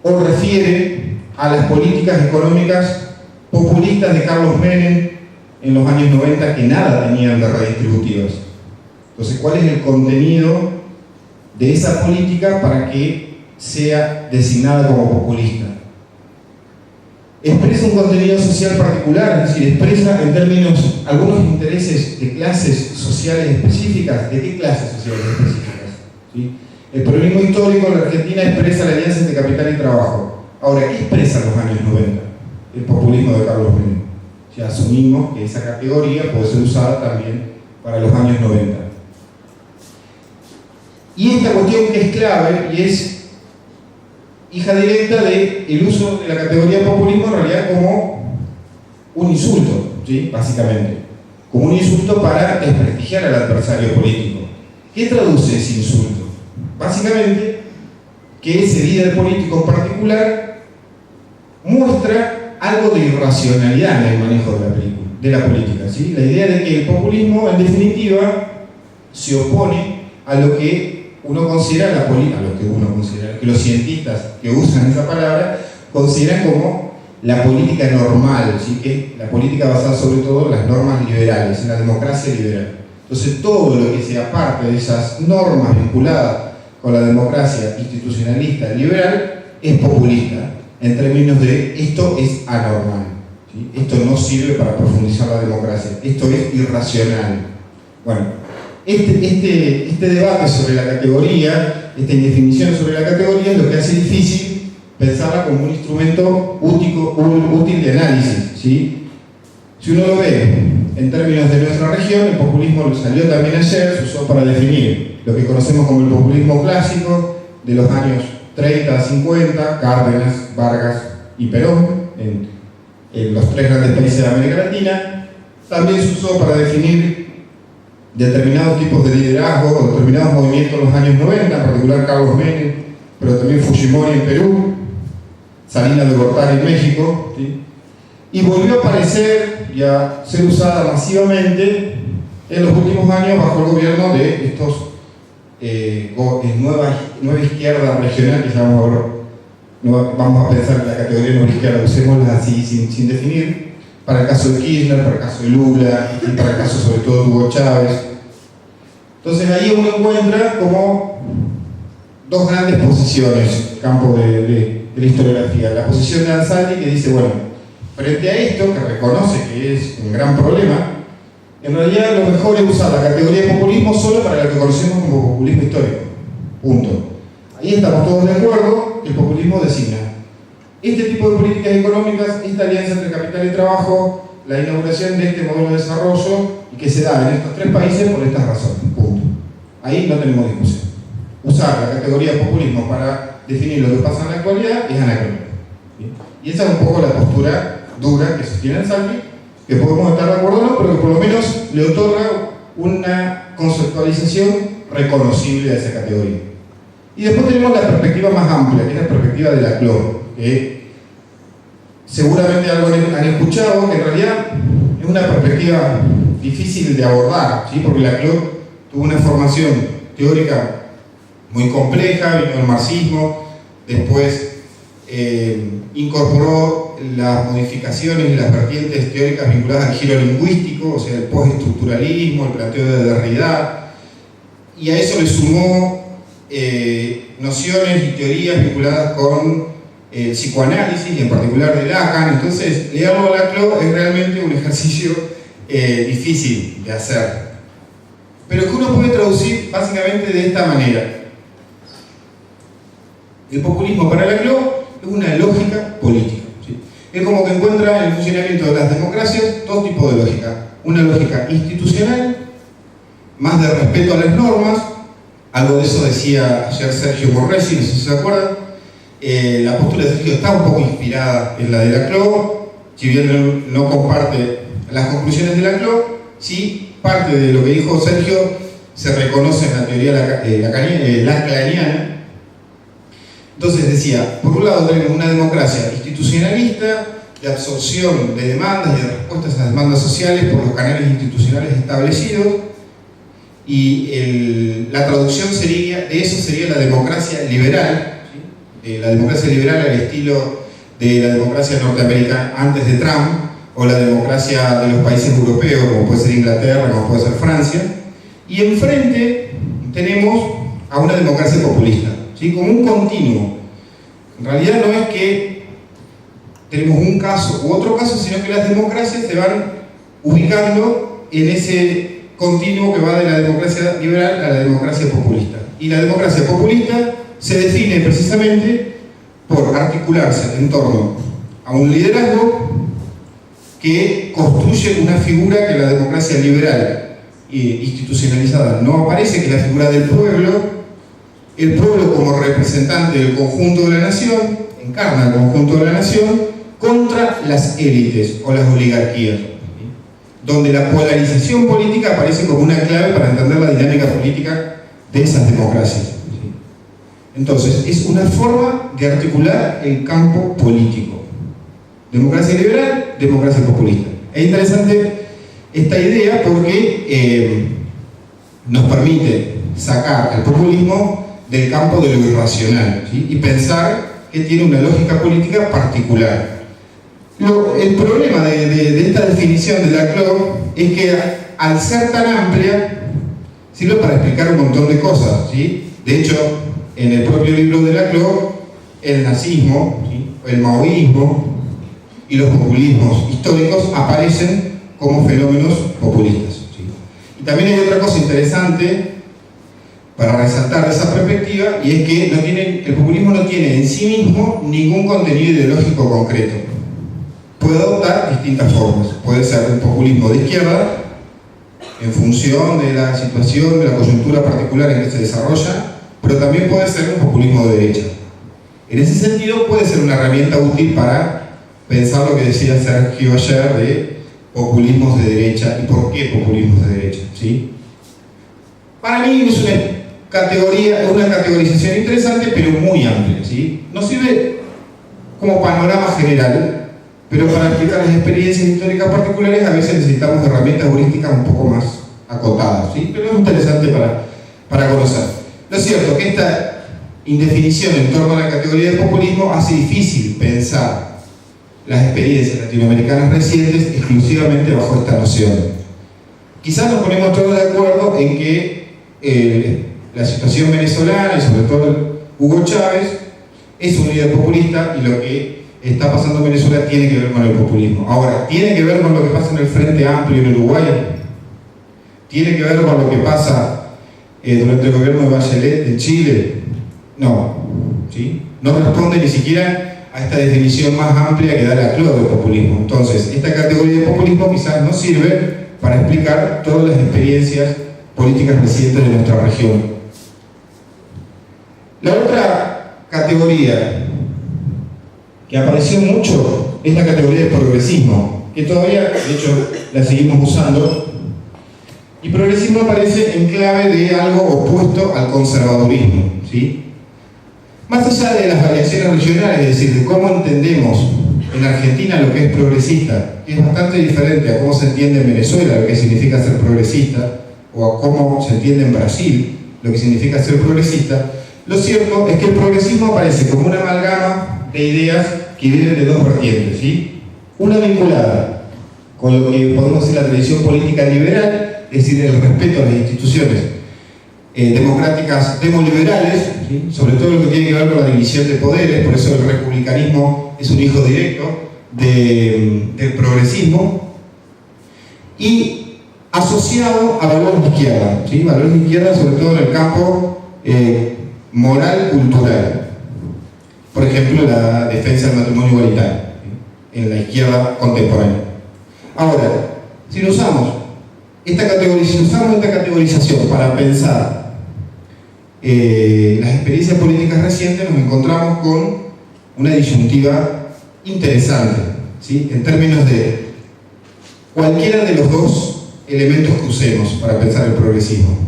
o refiere a las políticas económicas populistas de Carlos Menem en los años 90, que nada tenían de redistributivas. Entonces, ¿cuál es el contenido de esa política para que sea designada como populista? Expresa un contenido social particular, es decir, expresa en términos algunos intereses de clases sociales específicas. ¿De qué clases sociales específicas? ¿Sí? El peronismo histórico en la Argentina expresa la alianza entre capital y trabajo. Ahora, ¿qué expresa en los años 90? El populismo de Carlos Menem. Si asumimos que esa categoría puede ser usada también para los años 90. Y esta cuestión que es clave y es hija directa del uso de la categoría populismo en realidad como un insulto, ¿sí?, básicamente. Como un insulto para desprestigiar al adversario político. ¿Qué traduce ese insulto? Básicamente, que ese líder político en particular muestra algo de irracionalidad en el manejo de la política, ¿sí? La idea de que el populismo, en definitiva, se opone a lo que uno considera la política, que los cientistas que usan esa palabra consideran como la política normal, ¿sí?, que la política basada sobre todo en las normas liberales, en la democracia liberal. Entonces, todo lo que sea parte de esas normas vinculadas con la democracia institucionalista liberal es populista, en términos de esto es anormal, ¿sí? Esto no sirve para profundizar la democracia, esto es irracional. Bueno, este debate sobre la categoría, esta indefinición sobre la categoría es lo que hace difícil pensarla como un instrumento útil de análisis, ¿sí? Si uno lo ve en términos de nuestra región, el populismo salió también ayer, se usó para definir lo que conocemos como el populismo clásico de los años 30 a 50, Cárdenas, Vargas y Perón, en los tres grandes países de América Latina. También se usó para definir determinados tipos de liderazgo, determinados movimientos en los años 90, en particular Carlos Menem, pero también Fujimori en Perú, Salinas de Gortari en México, ¿sí? Y volvió a aparecer y a ser usada masivamente en los últimos años bajo el gobierno de estos nueva izquierda regional, que vamos a pensar en la categoría nueva izquierda, usémosla así sin definir, para el caso de Kirchner, para el caso de Lula y para el caso sobre todo de Hugo Chávez. Entonces ahí uno encuentra como dos grandes posiciones, campo de la historiografía. La posición de Ansaldi, que dice, bueno, frente a esto, que reconoce que es un gran problema, en realidad lo mejor es usar la categoría de populismo solo para lo que conocemos como populismo histórico. Punto. Ahí estamos todos de acuerdo que el populismo designa este tipo de políticas económicas, esta alianza entre capital y trabajo, la inauguración de este modelo de desarrollo, y que se da en estos tres países por estas razones. Punto. Ahí no tenemos discusión. Usar la categoría de populismo para definir lo que pasa en la actualidad es anacrónico. ¿Sí? Y esa es un poco la postura dura que sostiene Ansaldi, que podemos estar de acuerdo o no, pero que por lo menos le otorga una conceptualización reconocible a esa categoría. Y después tenemos la perspectiva más amplia, que es la perspectiva de la CLO, que seguramente algo han escuchado, que en realidad es una perspectiva difícil de abordar, ¿sí? Porque la CLO tuvo una formación teórica muy compleja, vino el marxismo, después incorporó las modificaciones y las vertientes teóricas vinculadas al giro lingüístico, o sea, el postestructuralismo, el planteo de Derrida, y a eso le sumó nociones y teorías vinculadas con el psicoanálisis, y en particular de Lacan. Entonces, leerlo a Laclau es realmente un ejercicio difícil de hacer, pero que uno puede traducir básicamente de esta manera. El populismo para Laclau es una lógica política, ¿sí? Es como que encuentra en el funcionamiento de las democracias dos tipos de lógica. Una lógica institucional, más de respeto a las normas, algo de eso decía ayer Sergio Morresi, no sé si se acuerdan. La postura de Sergio está un poco inspirada en la de Laclau, si bien no comparte las conclusiones de Laclau, sí parte de lo que dijo Sergio se reconoce en la teoría lacaniana. Entonces decía, por un lado tenemos una democracia institucionalista, de absorción de demandas y de respuestas a demandas sociales por los canales institucionales establecidos, y la traducción de eso sería la democracia liberal, ¿sí? La democracia liberal al estilo de la democracia norteamericana antes de Trump, o la democracia de los países europeos, como puede ser Inglaterra, como puede ser Francia, y enfrente tenemos a una democracia populista, ¿sí? Como un continuo. En realidad no es que tenemos un caso u otro caso, sino que las democracias se van ubicando en ese continuo que va de la democracia liberal a la democracia populista. Y la democracia populista se define precisamente por articularse en torno a un liderazgo que construye una figura que la democracia liberal e institucionalizada no aparece, que es la figura del pueblo. El pueblo como representante del conjunto de la nación, encarna el conjunto de la nación contra las élites o las oligarquías, donde la polarización política aparece como una clave para entender la dinámica política de esas democracias. Entonces, es una forma de articular el campo político. Democracia liberal, democracia populista. Es interesante esta idea porque nos permite sacar el populismo del campo de lo irracional, ¿sí? Y pensar que tiene una lógica política particular. El problema de esta definición de Laclau es que al ser tan amplia sirve para explicar un montón de cosas, ¿sí? De hecho, en el propio libro de Laclau, el nazismo, ¿sí? El maoísmo y los populismos históricos aparecen como fenómenos populistas, ¿sí? Y también hay otra cosa interesante para resaltar de esa perspectiva, y es que el populismo no tiene en sí mismo ningún contenido ideológico concreto. Puede adoptar distintas formas. Puede ser un populismo de izquierda, en función de la situación, de la coyuntura particular en que se desarrolla, pero también puede ser un populismo de derecha. En ese sentido, puede ser una herramienta útil para pensar lo que decía Sergio ayer de populismos de derecha y por qué populismos de derecha, ¿sí? Para mí es una categorización interesante, pero muy amplia, ¿sí? Nos sirve como panorama general, pero para explicar las experiencias históricas particulares a veces necesitamos herramientas heurísticas un poco más acotadas, ¿sí? Pero es interesante para conocer. Lo cierto es que esta indefinición en torno a la categoría de populismo hace difícil pensar las experiencias latinoamericanas recientes exclusivamente bajo esta noción. Quizás nos ponemos todos de acuerdo en que la situación venezolana y sobre todo Hugo Chávez es un líder populista, y lo que está pasando en Venezuela tiene que ver con el populismo. Ahora, ¿tiene que ver con lo que pasa en el Frente Amplio en Uruguay? ¿Tiene que ver con lo que pasa durante el gobierno de Bachelet en Chile? No, ¿sí? No responde ni siquiera a esta definición más amplia que da Laclau de populismo. Entonces, esta categoría de populismo quizás no sirve para explicar todas las experiencias políticas recientes de nuestra región. La otra categoría que apareció mucho es la categoría de progresismo, que todavía, de hecho, la seguimos usando, y progresismo aparece en clave de algo opuesto al conservadurismo, ¿sí? Más allá de las variaciones regionales, es decir, de cómo entendemos en Argentina lo que es progresista, que es bastante diferente a cómo se entiende en Venezuela lo que significa ser progresista, o a cómo se entiende en Brasil lo que significa ser progresista, lo cierto es que el progresismo aparece como una amalgama de ideas que vienen de dos vertientes, ¿sí? Una vinculada con lo que podemos decir la tradición política liberal, es decir, el respeto a las instituciones democráticas demoliberales, ¿sí? Sobre todo lo que tiene que ver con la división de poderes, por eso el republicanismo es un hijo directo del progresismo, y asociado a valores de izquierda, ¿sí? Valores de izquierda sobre todo en el campo moral, cultural. Por ejemplo, la defensa del matrimonio igualitario, ¿sí? En la izquierda contemporánea. Ahora, si usamos esta categorización para pensar las experiencias políticas recientes, nos encontramos con una disyuntiva interesante, ¿sí? En términos de cualquiera de los dos elementos que usemos para pensar el progresismo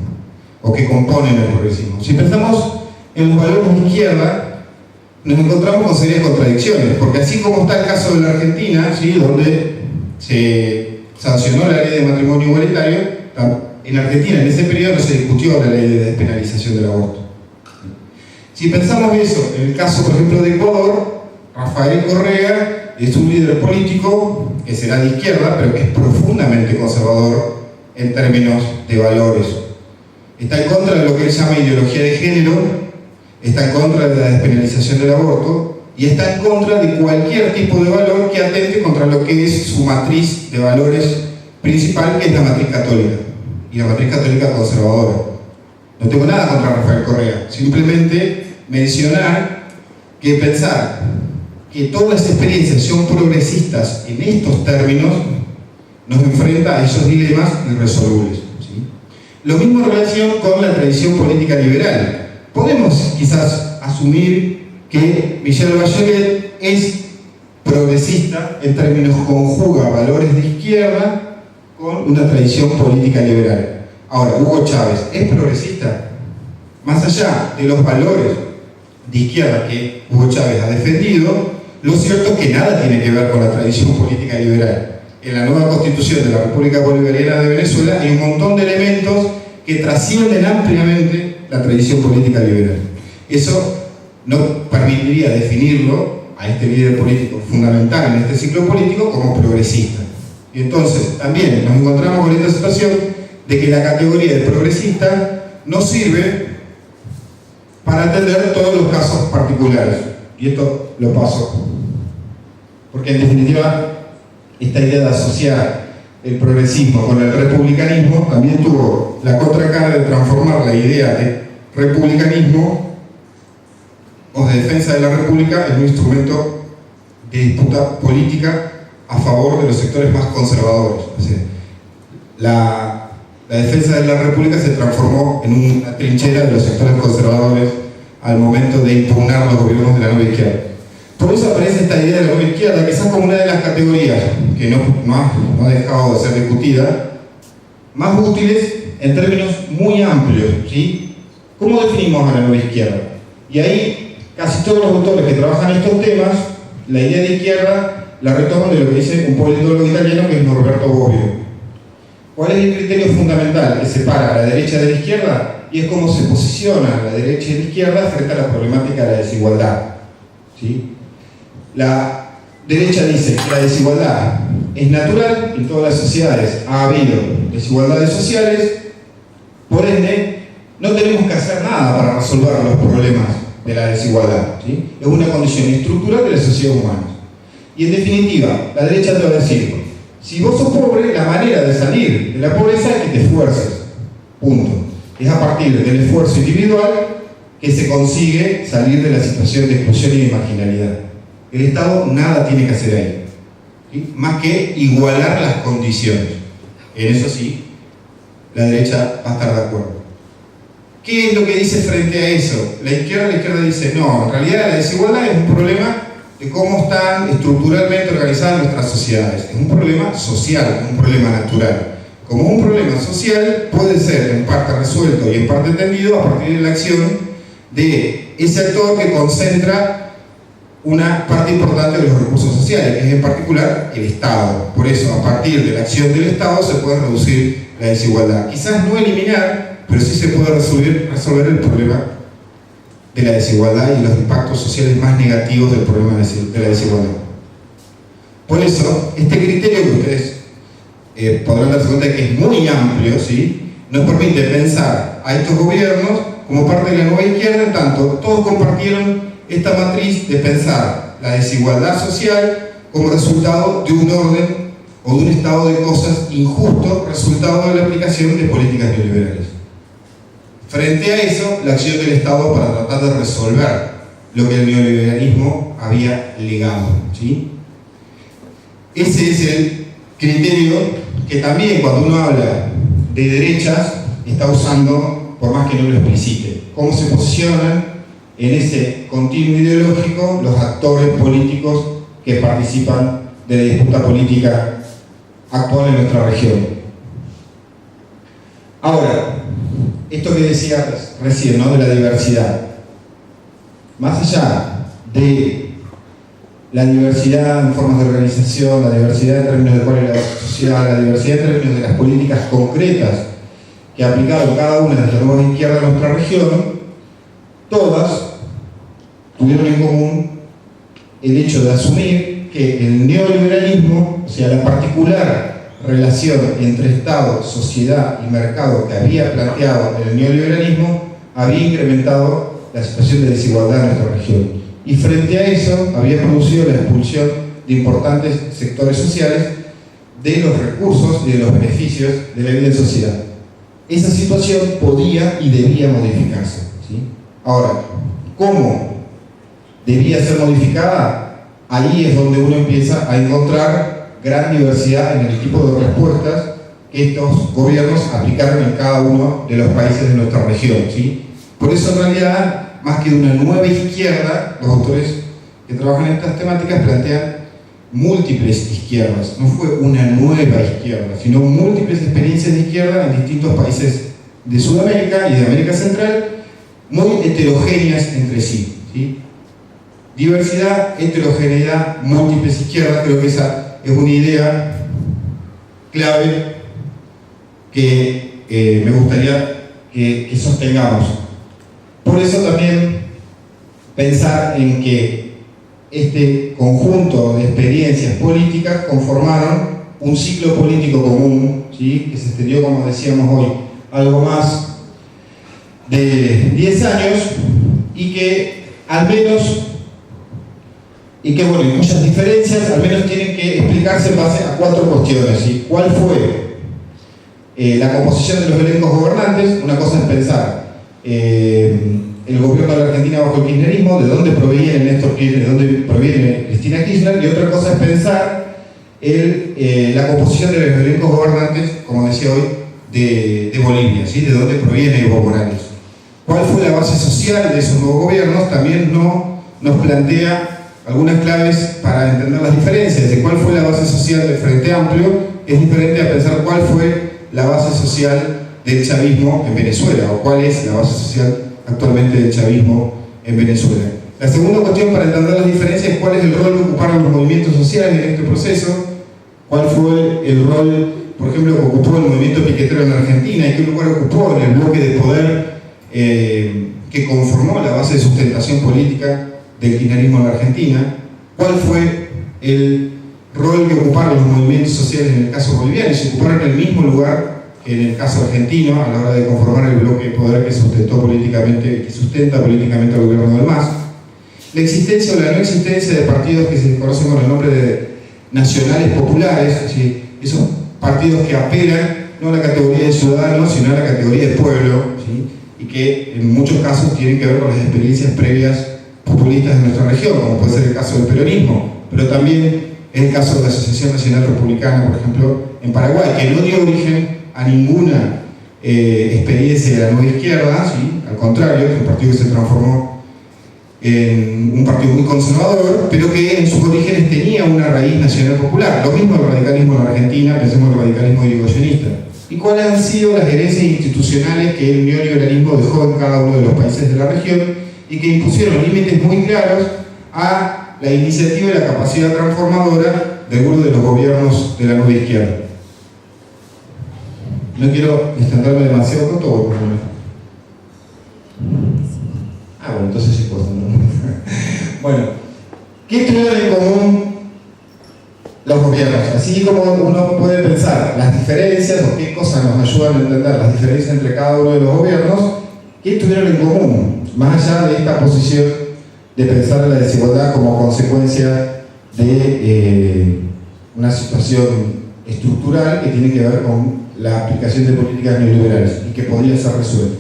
o que componen el progresismo. Si pensamos en los valores de izquierda, nos encontramos con serias contradicciones, porque así como está el caso de la Argentina, ¿sí? Donde se sancionó la ley de matrimonio igualitario, en Argentina en ese periodo no se discutió la ley de despenalización del aborto. Si pensamos eso, en el caso por ejemplo de Ecuador, Rafael Correa es un líder político que será de izquierda, pero que es profundamente conservador en términos de valores. Está en contra de lo que él llama ideología de género, está en contra de la despenalización del aborto y está en contra de cualquier tipo de valor que atente contra lo que es su matriz de valores principal, que es la matriz católica, y la matriz católica conservadora. No tengo nada contra Rafael Correa, simplemente mencionar que pensar que todas las experiencias son progresistas en estos términos nos enfrenta a esos dilemas irresolubles, ¿sí? Lo mismo en relación con la tradición política liberal. Podemos quizás asumir que Michelle Bachelet es progresista en términos conjuga valores de izquierda con una tradición política liberal. Ahora, Hugo Chávez es progresista. Más allá de los valores de izquierda que Hugo Chávez ha defendido, lo cierto es que nada tiene que ver con la tradición política liberal. En la nueva constitución de la República Bolivariana de Venezuela hay un montón de elementos que trascienden ampliamente la tradición política liberal. Eso no permitiría definirlo a este líder político fundamental en este ciclo político como progresista. Y entonces también nos encontramos con esta situación de que la categoría de progresista no sirve para atender todos los casos particulares. Y esto lo paso, porque en definitiva esta idea de asociar el progresismo con el republicanismo también tuvo la contracara de transformar la idea de republicanismo o de defensa de la república en un instrumento de disputa política a favor de los sectores más conservadores. O sea, la defensa de la república se transformó en una trinchera de los sectores conservadores al momento de impugnar los gobiernos de la nueva izquierda. Por eso aparece esta idea de la nueva izquierda, quizás como una de las categorías que no ha dejado de ser discutida, más útiles en términos muy amplios, ¿sí? ¿Cómo definimos a la nueva izquierda? Y ahí casi todos los autores que trabajan estos temas, la idea de izquierda la retoman de lo que dice un politólogo italiano que es Norberto Bobbio. ¿Cuál es el criterio fundamental que separa a la derecha de la izquierda? Y es cómo se posiciona la derecha y la izquierda frente a la problemática de la desigualdad, ¿sí? La derecha dice que la desigualdad es natural, en todas las sociedades ha habido desigualdades sociales, por ende no tenemos que hacer nada para resolver los problemas de la desigualdad, ¿sí? Es una condición estructural de la sociedad humana. Y en definitiva, la derecha te va a decir, si vos sos pobre, la manera de salir de la pobreza es que te esfuerces, punto. Es a partir del esfuerzo individual que se consigue salir de la situación de exclusión y de marginalidad. El Estado nada tiene que hacer ahí, ¿sí? Más que igualar las condiciones. En eso sí, la derecha va a estar de acuerdo. ¿Qué es lo que dice frente a eso? La izquierda dice, no, en realidad la desigualdad es un problema de cómo están estructuralmente organizadas nuestras sociedades. Es un problema social, un problema natural. Como un problema social puede ser en parte resuelto y en parte entendido a partir de la acción de ese actor que concentra una parte importante de los recursos sociales, que es en particular el Estado. Por eso, a partir de la acción del Estado se puede reducir la desigualdad. Quizás no eliminar, pero sí se puede resolver el problema de la desigualdad y los impactos sociales más negativos del problema de la desigualdad. Por eso, este criterio que ustedes podrán darse cuenta que es muy amplio, ¿sí?, nos permite pensar a estos gobiernos como parte de la nueva izquierda, en tanto todos compartieron esta matriz de pensar la desigualdad social como resultado de un orden o de un estado de cosas injusto, resultado de la aplicación de políticas neoliberales. Frente a eso, la acción del Estado para tratar de resolver lo que el neoliberalismo había legado, ¿sí? Ese es el criterio que también, cuando uno habla de derechas, está usando, por más que no lo explicite. Cómo se posicionan en ese continuo ideológico los actores políticos que participan de la disputa política actual en nuestra región. Ahora, esto que decía recién, ¿no?, de la diversidad. Más allá de la diversidad en formas de organización, la diversidad en términos de cuál es la sociedad, la diversidad en términos de las políticas concretas que ha aplicado cada una de las nuevas izquierdas de nuestra región, todas tuvieron en común el hecho de asumir que el neoliberalismo, o sea, la particular relación entre Estado, sociedad y mercado que había planteado el neoliberalismo, había incrementado la situación de desigualdad en nuestra región. Y frente a eso, había producido la expulsión de importantes sectores sociales de los recursos y de los beneficios de la vida en sociedad. Esa situación podía y debía modificarse, ¿sí? Ahora, ¿cómo debía ser modificada? Ahí es donde uno empieza a encontrar gran diversidad en el tipo de respuestas que estos gobiernos aplicaron en cada uno de los países de nuestra región, ¿sí? Por eso, en realidad, más que de una nueva izquierda, los autores que trabajan en estas temáticas plantean múltiples izquierdas. No fue una nueva izquierda, sino múltiples experiencias de izquierda en distintos países de Sudamérica y de América Central, muy heterogéneas entre sí, ¿sí? Diversidad, heterogeneidad, múltiples izquierdas, creo que esa es una idea clave que me gustaría que sostengamos. Por eso también pensar en que este conjunto de experiencias políticas conformaron un ciclo político común, ¿sí?, que se extendió, como decíamos hoy, algo más de 10 años y que bueno, muchas diferencias al menos tienen que explicarse en base a 4 cuestiones, ¿sí? ¿Cuál fue la composición de los elencos gobernantes? Una cosa es pensar el gobierno de la Argentina bajo el kirchnerismo, de dónde proviene Néstor Kirchner, de dónde proviene Cristina Kirchner, y otra cosa es pensar la composición de los elencos gobernantes, como decía hoy, de Bolivia, ¿sí?, de dónde proviene Evo Morales. ¿Cuál fue la base social de esos nuevos gobiernos? También nos plantea algunas claves para entender las diferencias de cuál fue la base social del Frente Amplio. Es diferente a pensar cuál fue la base social del chavismo en Venezuela, o cuál es la base social actualmente del chavismo en Venezuela. La segunda cuestión para entender las diferencias es cuál es el rol que ocuparon los movimientos sociales en este proceso, cuál fue el rol, por ejemplo, que ocupó el movimiento piquetero en Argentina y qué lugar ocupó en el bloque de poder que conformó la base de sustentación política del kirchnerismo en la Argentina, cuál fue el rol que ocuparon los movimientos sociales en el caso boliviano, y se ocuparon el mismo lugar que en el caso argentino a la hora de conformar el bloque de poder que sustenta políticamente al gobierno del MAS. La existencia o la no existencia de partidos que se conocen con el nombre de nacionales populares, ¿sí?, esos partidos que apelan no a la categoría de ciudadanos, sino a la categoría de pueblo, ¿sí?, y que en muchos casos tienen que ver con las experiencias previas populistas de nuestra región, como puede ser el caso del peronismo, pero también es el caso de la Asociación Nacional Republicana, por ejemplo, en Paraguay, que no dio origen a ninguna experiencia de la nueva izquierda, ¿sí?, al contrario, es un partido que se transformó en un partido muy conservador, pero que en sus orígenes tenía una raíz nacional popular. Lo mismo el radicalismo en Argentina, pensemos en el radicalismo yrigoyenista. ¿Y cuáles han sido las herencias institucionales que el neoliberalismo dejó en cada uno de los países de la región y que impusieron límites muy claros a la iniciativa y la capacidad transformadora de algunos de los gobiernos de la nueva izquierda? No quiero extenderme demasiado con todo. Bueno, entonces sí puedo. Bueno, ¿qué tuvieron en común los gobiernos? Así como uno puede pensar las diferencias o qué cosas nos ayudan a entender las diferencias entre cada uno de los gobiernos, ¿qué tuvieron en común? Más allá de esta posición de pensar en la desigualdad como consecuencia de una situación estructural que tiene que ver con la aplicación de políticas neoliberales y que podría ser resuelta.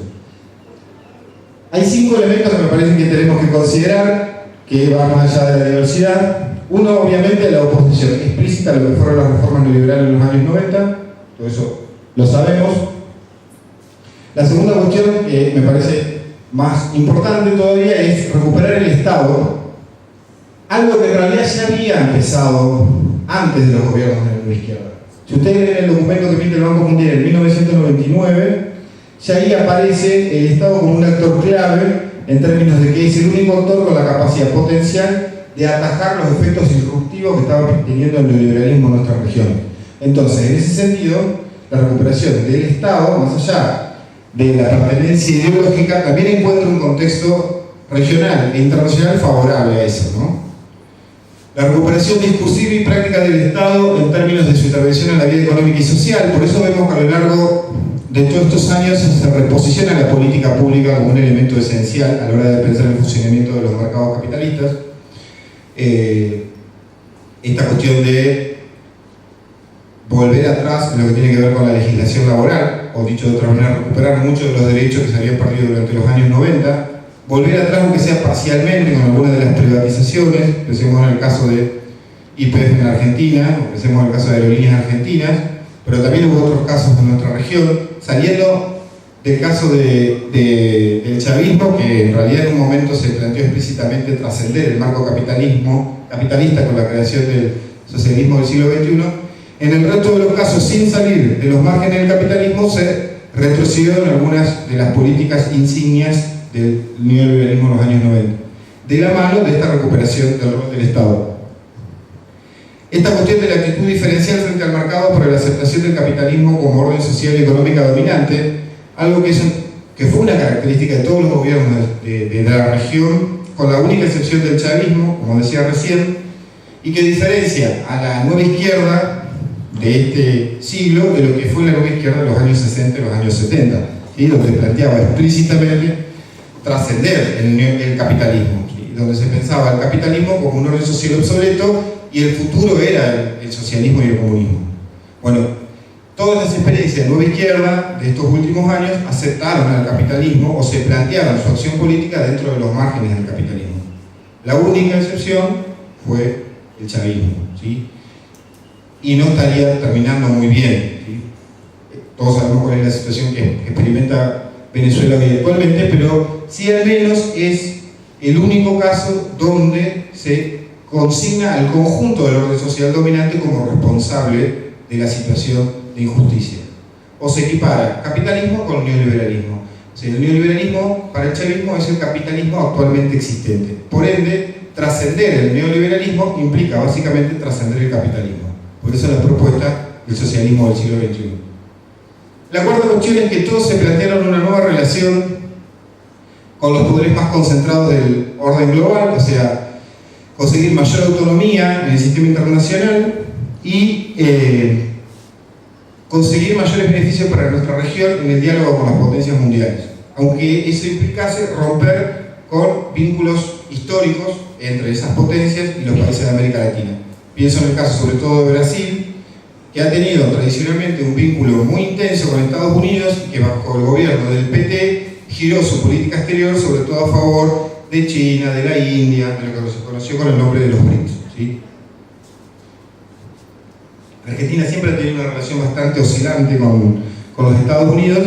Hay 5 elementos que me parece que tenemos que considerar, que van más allá de la diversidad. Uno, obviamente, la oposición explícita a lo que fueron las reformas neoliberales en los años 90, todo eso lo sabemos. La segunda cuestión, que me parece más importante todavía, es recuperar el Estado, algo que en realidad ya había empezado antes de los gobiernos de la izquierda. Si ustedes leen el documento que emite el Banco Mundial en 1999, ya ahí aparece el Estado como un actor clave en términos de que es el único actor con la capacidad potencial de atajar los efectos disruptivos que estaba teniendo el neoliberalismo en nuestra región. Entonces, en ese sentido, la recuperación del Estado, más allá de la pertenencia ideológica, también encuentra un contexto regional e internacional favorable a eso, ¿no? La recuperación discursiva y práctica del Estado en términos de su intervención en la vida económica y social. Por eso vemos que a lo largo de todos estos años se reposiciona la política pública como un elemento esencial a la hora de pensar el funcionamiento de los mercados capitalistas. Esta cuestión de volver atrás en lo que tiene que ver con la legislación laboral, o dicho de otra manera, recuperar muchos de los derechos que se habían perdido durante los años 90, volver atrás aunque sea parcialmente con algunas de las privatizaciones, pensemos en el caso de YPF en Argentina, o pensemos en el caso de Aerolíneas Argentinas, pero también hubo otros casos en nuestra región, saliendo del caso del chavismo, que en realidad en un momento se planteó explícitamente trascender el marco capitalista con la creación del socialismo del siglo XXI. En el resto de los casos, sin salir de los márgenes del capitalismo, se retrocedieron algunas de las políticas insignias del neoliberalismo en los años 90, de la mano de esta recuperación del rol del Estado. Esta cuestión de la actitud diferencial frente al mercado por la aceptación del capitalismo como orden social y económica dominante, algo que fue una característica de todos los gobiernos de la región, con la única excepción del chavismo, como decía recién, y que diferencia a la nueva izquierda de este siglo de lo que fue la nueva izquierda de los años 60 y los años 70, ¿sí? Donde planteaba explícitamente trascender el capitalismo, ¿sí? Donde se pensaba el capitalismo como un orden social obsoleto y el futuro era el socialismo y el comunismo. Bueno, todas las experiencias de nueva izquierda de estos últimos años aceptaron al capitalismo o se plantearon su acción política dentro de los márgenes del capitalismo. La única excepción fue el chavismo, ¿sí? Y no estaría terminando muy bien, ¿sí? Todos sabemos cuál es la situación que experimenta Venezuela hoy actualmente, pero sí al menos es el único caso donde se consigna al conjunto del orden social dominante como responsable de la situación de injusticia. O se equipara capitalismo con neoliberalismo. O sea, el neoliberalismo para el chavismo es el capitalismo actualmente existente. Por ende, trascender el neoliberalismo implica básicamente trascender el capitalismo. Por eso la propuesta del socialismo del siglo XXI. La cuarta cuestión es que todos se plantearon una nueva relación con los poderes más concentrados del orden global, o sea, conseguir mayor autonomía en el sistema internacional y conseguir mayores beneficios para nuestra región en el diálogo con las potencias mundiales, aunque eso implicase romper con vínculos históricos entre esas potencias y los países de América Latina. Pienso en el caso sobre todo de Brasil, que ha tenido tradicionalmente un vínculo muy intenso con Estados Unidos y que bajo el gobierno del PT giró su política exterior sobre todo a favor de China, de la India, de lo que se conoció con el nombre de los BRICS, ¿sí? Argentina siempre ha tenido una relación bastante oscilante con los Estados Unidos,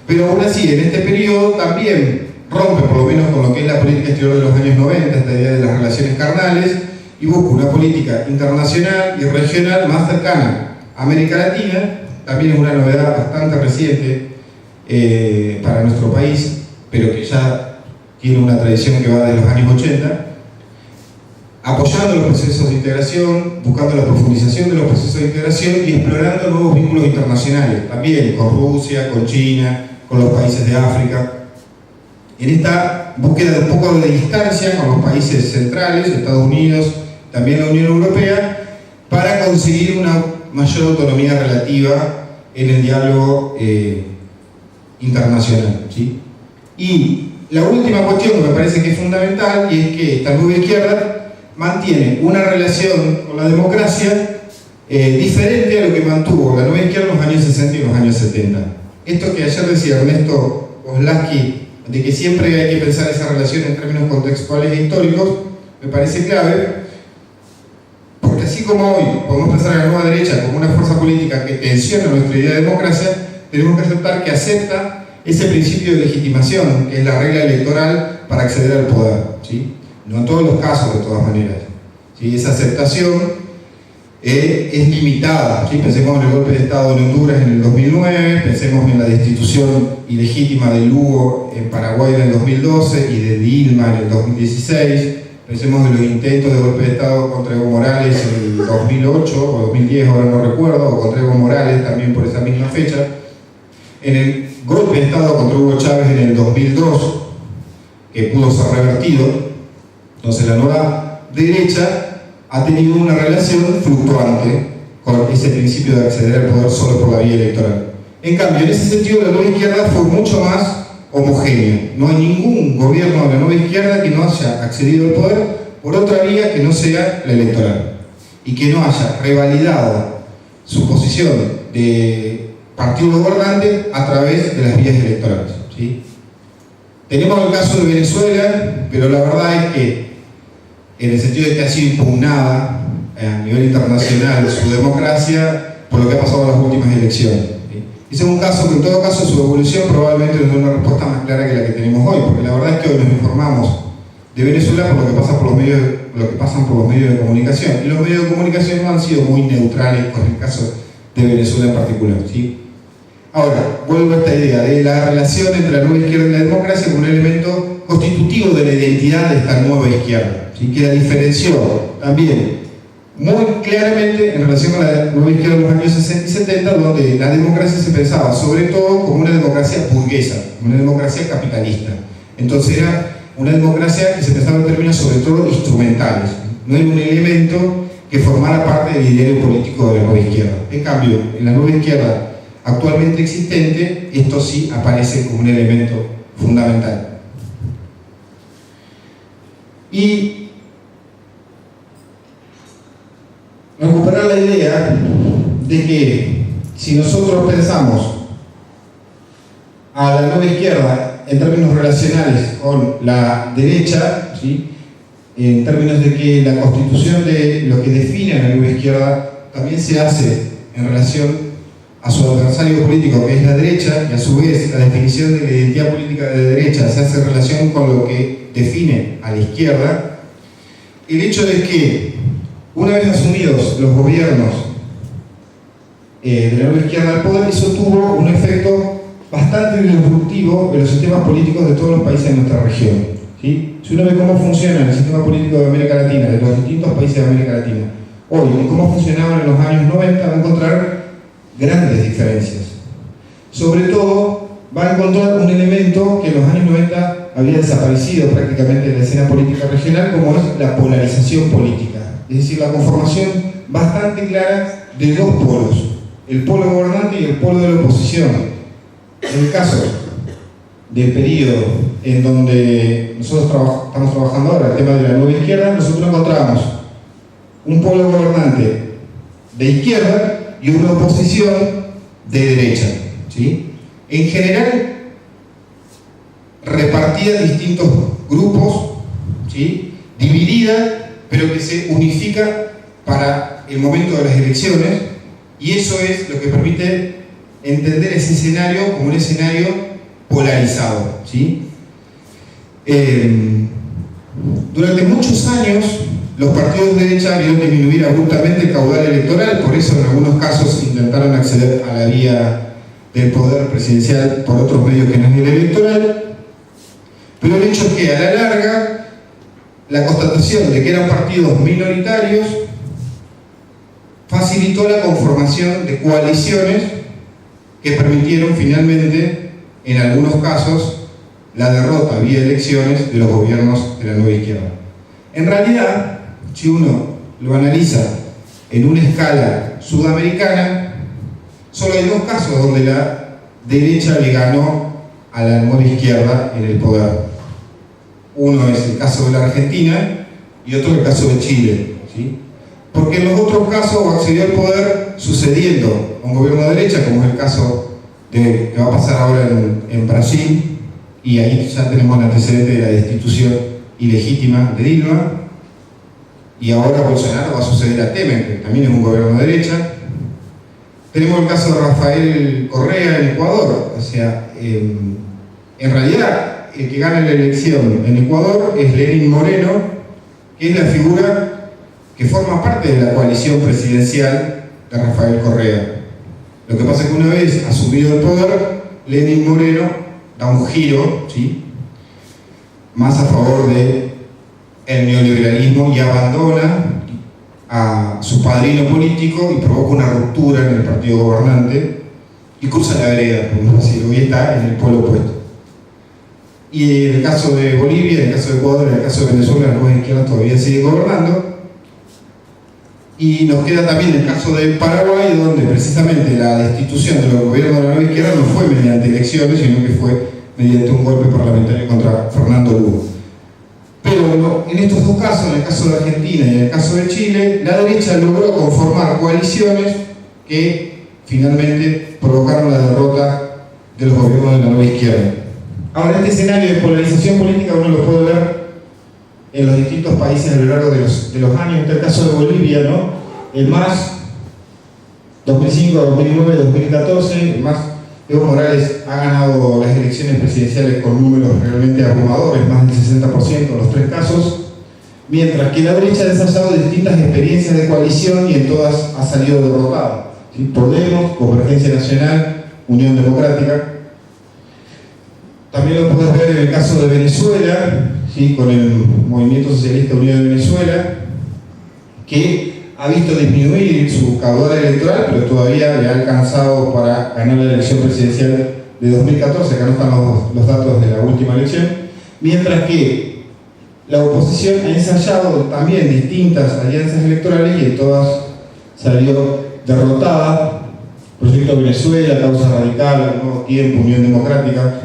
pero aún así en este periodo también rompe por lo menos con lo que es la política exterior de los años 90, esta idea de las relaciones carnales, y busca una política internacional y regional más cercana a América Latina. También es una novedad bastante reciente para nuestro país, pero que ya tiene una tradición que va de los años 80, apoyando los procesos de integración, buscando la profundización de los procesos de integración y explorando nuevos vínculos internacionales, también con Rusia, con China, con los países de África. en esta búsqueda de un poco de distancia con los países centrales, Estados Unidos, también la Unión Europea, para conseguir una mayor autonomía relativa en el diálogo internacional, ¿sí? Y la última cuestión que me parece que es fundamental, y es que esta nueva izquierda mantiene una relación con la democracia diferente a lo que mantuvo la nueva izquierda en los años 60 y los años 70. Esto que ayer decía Ernesto Kozlowski, de que siempre hay que pensar esa relación en términos contextuales e históricos, me parece clave, porque así como hoy podemos pensar en la nueva derecha como una fuerza política que tensiona nuestra idea de democracia, tenemos que aceptar que acepta ese principio de legitimación, que es la regla electoral para acceder al poder, ¿sí? No en todos los casos, de todas maneras, ¿sí? Esa aceptación es limitada, ¿sí? Pensemos en el golpe de Estado en Honduras en el 2009, pensemos en la destitución ilegítima de Lugo en Paraguay en el 2012 y de Dilma en el 2016, pensemos en los intentos de golpe de Estado contra Evo Morales en el 2008 o 2010, ahora no recuerdo, o contra Evo Morales también por esa misma fecha, en el golpe de Estado contra Hugo Chávez en el 2002, que pudo ser revertido. Entonces la nueva derecha ha tenido una relación fluctuante con ese principio de acceder al poder solo por la vía electoral. En cambio, en ese sentido, la nueva izquierda fue mucho más homogénea. No hay ningún gobierno de la nueva izquierda que no haya accedido al poder por otra vía que no sea la electoral y que no haya revalidado su posición de partido gobernante a través de las vías electorales, ¿sí? Tenemos el caso de Venezuela, pero la verdad es que en el sentido de que ha sido impugnada a nivel internacional su democracia por lo que ha pasado en las últimas elecciones. Ese es un caso que en todo caso su evolución probablemente nos dé una respuesta más clara que la que tenemos hoy, porque la verdad es que hoy nos informamos de Venezuela por lo que pasa por lo que pasan por los medios de comunicación, y los medios de comunicación no han sido muy neutrales con el caso de Venezuela en particular, ¿sí? Ahora, vuelvo a esta idea de la relación entre la nueva izquierda y la democracia como un elemento constitutivo de la identidad de esta nueva izquierda, ¿sí? Que la diferenció también muy claramente en relación con la nueva izquierda de los años 60 y 70, donde la democracia se pensaba sobre todo como una democracia burguesa, una democracia capitalista. Entonces era una democracia que se pensaba en términos sobre todo instrumentales, no era un elemento que formara parte del ideario político de la nueva izquierda. En cambio, en la nueva izquierda actualmente existente, esto sí aparece como un elemento fundamental. Y recuperar la idea de que si nosotros pensamos a la nueva izquierda en términos relacionales con la derecha, ¿sí? En términos de que la constitución de lo que define a la nueva izquierda también se hace en relación a su adversario político, que es la derecha, y a su vez la definición de la identidad política de la derecha se hace en relación con lo que define a la izquierda, el hecho de que una vez asumidos los gobiernos de la nueva izquierda al poder, eso tuvo un efecto bastante disruptivo en los sistemas políticos de todos los países de nuestra región, ¿sí? Si uno ve cómo funciona el sistema político de América Latina, de los distintos países de América Latina, hoy, y cómo funcionaban en los años 90, va a encontrar grandes diferencias. Sobre todo, va a encontrar un elemento que en los años 90 había desaparecido prácticamente de la escena política regional, como es la polarización política. Es decir, la conformación bastante clara de dos polos, el polo gobernante y el polo de la oposición. En el caso del periodo en donde nosotros estamos trabajando ahora, el tema de la nueva izquierda, nosotros encontramos un polo gobernante de izquierda y una oposición de derecha, ¿sí? En general, repartida en distintos grupos, ¿sí? Dividida, pero que se unifica para el momento de las elecciones, y eso es lo que permite entender ese escenario como un escenario polarizado, ¿sí? Durante muchos años los partidos de derecha vieron disminuir abruptamente el caudal electoral, por eso en algunos casos intentaron acceder a la vía del poder presidencial por otros medios que no es ni el electoral, pero el hecho es que a la larga la constatación de que eran partidos minoritarios facilitó la conformación de coaliciones que permitieron finalmente, en algunos casos, la derrota vía elecciones de los gobiernos de la nueva izquierda. En realidad, si uno lo analiza en una escala sudamericana, solo hay dos casos donde la derecha le ganó a la nueva izquierda en el poder. Uno es el caso de la Argentina y otro el caso de Chile, ¿sí? Porque en los otros casos accedió al poder sucediendo a un gobierno de derecha, como es el caso que va a pasar ahora en Brasil, y ahí ya tenemos el antecedente de la destitución ilegítima de Dilma, y ahora Bolsonaro va a suceder a Temer, que también es un gobierno de derecha. Tenemos el caso de Rafael Correa en Ecuador, o sea, en realidad el que gana la elección en Ecuador es Lenín Moreno, que es la figura que forma parte de la coalición presidencial de Rafael Correa. Lo que pasa es que una vez asumido el poder, Lenín Moreno da un giro, ¿sí?, más a favor del neoliberalismo y abandona a su padrino político y provoca una ruptura en el partido gobernante y cruza la vereda, podemos decir, hoy está en el polo opuesto. Y en el caso de Bolivia, en el caso de Ecuador, en el caso de Venezuela, la nueva izquierda todavía sigue gobernando. Y nos queda también el caso de Paraguay, donde precisamente la destitución de los gobiernos de la nueva izquierda no fue mediante elecciones, sino que fue mediante un golpe parlamentario contra Fernando Lugo. Pero en estos dos casos, en el caso de Argentina y en el caso de Chile, la derecha logró conformar coaliciones que finalmente provocaron la derrota de los gobiernos de la nueva izquierda. Ahora, este escenario de polarización política uno lo puede ver en los distintos países a lo largo de los años. Está el caso de Bolivia, ¿no? El MAS 2005, 2009, 2014, el MAS Evo Morales ha ganado las elecciones presidenciales con números realmente abrumadores, más del 60% en los tres casos, mientras que la derecha ha desarrollado distintas experiencias de coalición y en todas ha salido derrotada, ¿sí? Podemos, Convergencia Nacional, Unión Democrática. También lo podemos ver en el caso de Venezuela, ¿sí?, con el Movimiento Socialista Unido de Venezuela, que ha visto disminuir su caudal electoral, pero todavía le ha alcanzado para ganar la elección presidencial de 2014, acá no están los datos de la última elección, mientras que la oposición ha ensayado también distintas alianzas electorales y en todas salió derrotada. Proyecto Venezuela, Causa Radical, Al Nuevo Tiempo, Unión Democrática.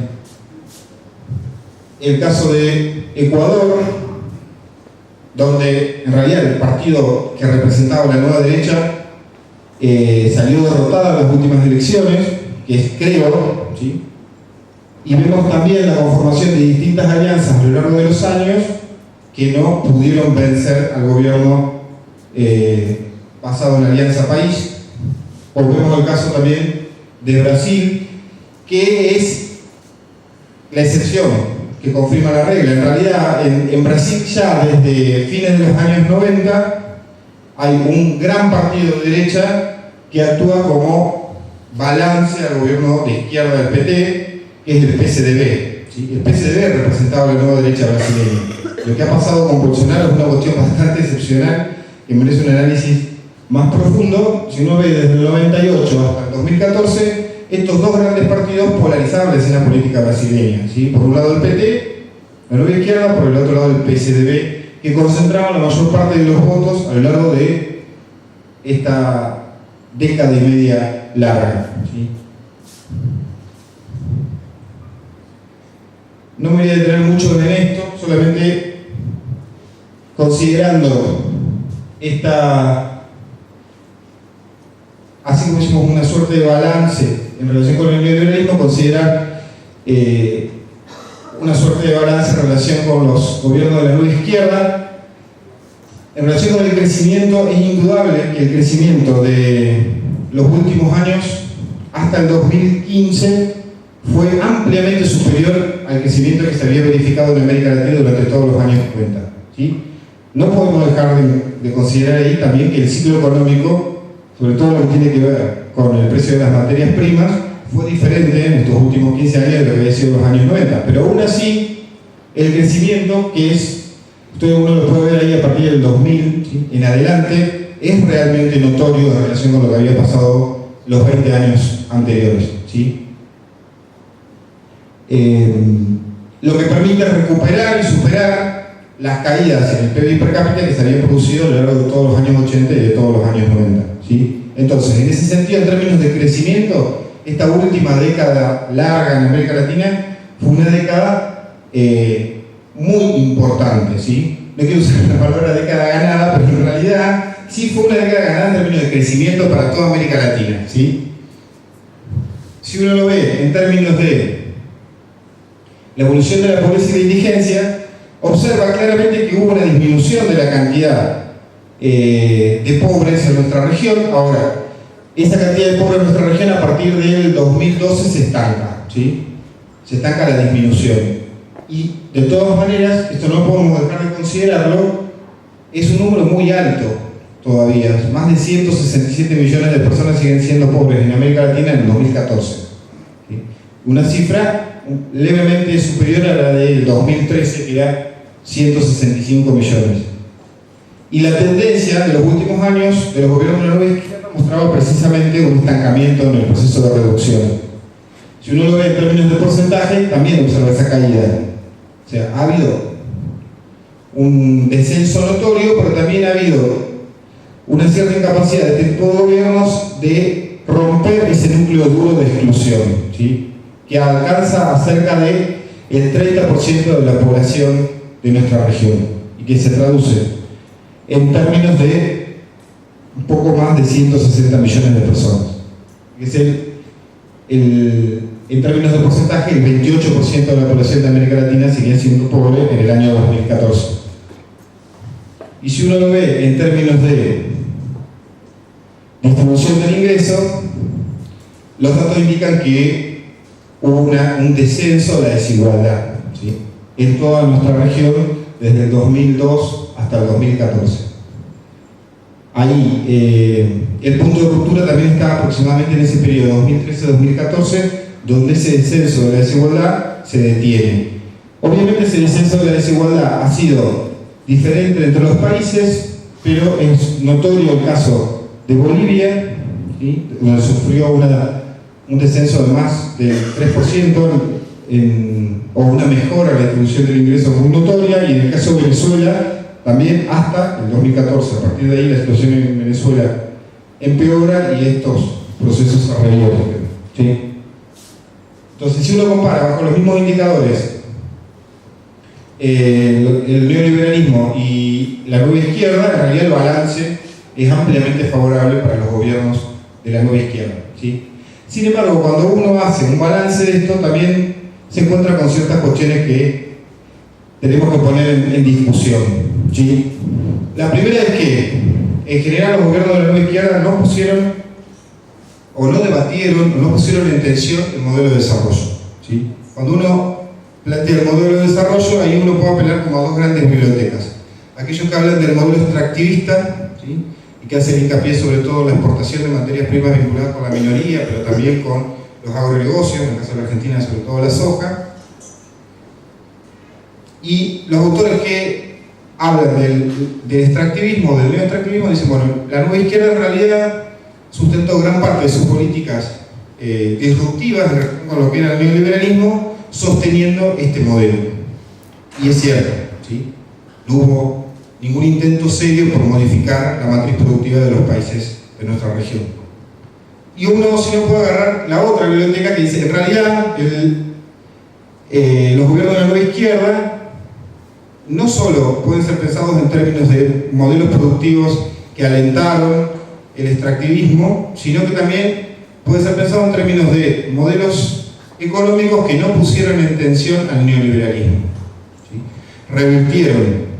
El caso de Ecuador, donde en realidad el partido que representaba la nueva derecha salió derrotada en las últimas elecciones, que es Creo, ¿sí? Y vemos también la conformación de distintas alianzas a lo largo de los años que no pudieron vencer al gobierno basado en la Alianza País. O vemos el caso también de Brasil, que es la excepción que confirma la regla. En realidad, en Brasil ya desde fines de los años 90 hay un gran partido de derecha que actúa como balance al gobierno de izquierda del PT, que es el PSDB, ¿sí? El PSDB representaba la nueva derecha brasileña. Lo que ha pasado con Bolsonaro es una cuestión bastante excepcional que merece un análisis más profundo. Si uno ve desde el 98 hasta el 2014, estos dos grandes partidos polarizaban la escena política brasileña, ¿sí? Por un lado el PT, la nueva izquierda, por el otro lado el PSDB, que concentraban la mayor parte de los votos a lo largo de esta década y media larga, ¿sí? No me voy a detener mucho en esto, solamente considerando así como hicimos una suerte de balance en relación con el neoliberalismo, considerar una suerte de balance en relación con los gobiernos de la nueva izquierda. En relación con el crecimiento, es indudable que el crecimiento de los últimos años hasta el 2015 fue ampliamente superior al crecimiento que se había verificado en América Latina durante todos los años 90, ¿sí? No podemos dejar de considerar ahí también que el ciclo económico, sobre todo lo que tiene que ver con el precio de las materias primas, fue diferente en estos últimos 15 años de lo que había sido en los años 90. Pero aún así, el crecimiento, que es, uno lo puede ver ahí a partir del 2000, ¿sí?, en adelante, es realmente notorio en relación con lo que había pasado los 20 años anteriores, ¿sí? lo que permite recuperar y superar las caídas en el PIB per cápita que se habían producido a lo largo de todos los años 80 y de todos los años 90. ¿Sí? Entonces, en ese sentido, en términos de crecimiento, esta última década larga en América Latina fue una década muy importante. ¿Sí? No quiero usar la palabra década ganada, pero en realidad sí fue una década ganada en términos de crecimiento para toda América Latina. ¿Sí? Si uno lo ve en términos de la evolución de la pobreza y la indigencia, observa claramente que hubo una disminución de la cantidad de pobres en nuestra región. Ahora, esa cantidad de pobres en nuestra región a partir del 2012 se estanca, ¿sí? Se estanca la disminución. Y de todas maneras, esto no podemos dejar de considerarlo, es un número muy alto todavía. Más de 167 millones de personas siguen siendo pobres en América Latina en el 2014. ¿Sí? Una cifra levemente superior a la del 2013, que era 165 millones. Y la tendencia de los últimos años de los gobiernos de la nueva izquierda mostraba precisamente un estancamiento en el proceso de reducción. Si uno lo ve en términos de porcentaje, también observa esa caída. O sea, ha habido un descenso notorio, pero también ha habido una cierta incapacidad de este tipo de gobiernos de romper ese núcleo duro de exclusión, ¿sí? Que alcanza a cerca del 30% de la población de nuestra región y que se traduce en términos de un poco más de 160 millones de personas. Es en términos de porcentaje, el 28% de la población de América Latina seguía siendo pobre en el año 2014. Y si uno lo ve en términos de distribución del ingreso, los datos indican que hubo un descenso de la desigualdad, ¿sí? En toda nuestra región desde el 2002 hasta el 2014. Ahí el punto de ruptura también está aproximadamente en ese periodo 2013-2014, donde ese descenso de la desigualdad se detiene. Obviamente ese descenso de la desigualdad ha sido diferente entre los países, pero es notorio el caso de Bolivia, ¿sí? Donde sufrió un descenso de más del 3%, o una mejora en la distribución del ingreso muy notoria, y en el caso de Venezuela también hasta el 2014. A partir de ahí la situación en Venezuela empeora y estos procesos se revierten, ¿sí? Entonces, si uno compara bajo los mismos indicadores el neoliberalismo y la nueva izquierda, en realidad el balance es ampliamente favorable para los gobiernos de la nueva izquierda, ¿sí? Sin embargo, cuando uno hace un balance de esto, también se encuentra con ciertas cuestiones que tenemos que poner en discusión, ¿sí? La primera es que, en general, los gobiernos de la nueva izquierda no pusieron, o no debatieron, o no pusieron en tensión el modelo de desarrollo, ¿sí? Cuando uno plantea el modelo de desarrollo, ahí uno puede apelar como a dos grandes bibliotecas. Aquellos que hablan del modelo extractivista, ¿sí? Y que hacen hincapié sobre todo en la exportación de materias primas vinculadas con la minoría, pero también con los agronegocios, en el caso de la Argentina sobre todo la soja. Y los autores que hablan del extractivismo, del neoextractivismo, dicen, bueno, la nueva izquierda en realidad sustentó gran parte de sus políticas disruptivas con lo que era el neoliberalismo, sosteniendo este modelo. Y es cierto, ¿sí? No hubo ningún intento serio por modificar la matriz productiva de los países de nuestra región. Y uno, si no, puede agarrar la otra biblioteca que dice, en realidad, los gobiernos de la nueva izquierda no solo pueden ser pensados en términos de modelos productivos que alentaron el extractivismo, sino que también puede ser pensado en términos de modelos económicos que no pusieron en tensión al neoliberalismo, ¿sí? Revirtieron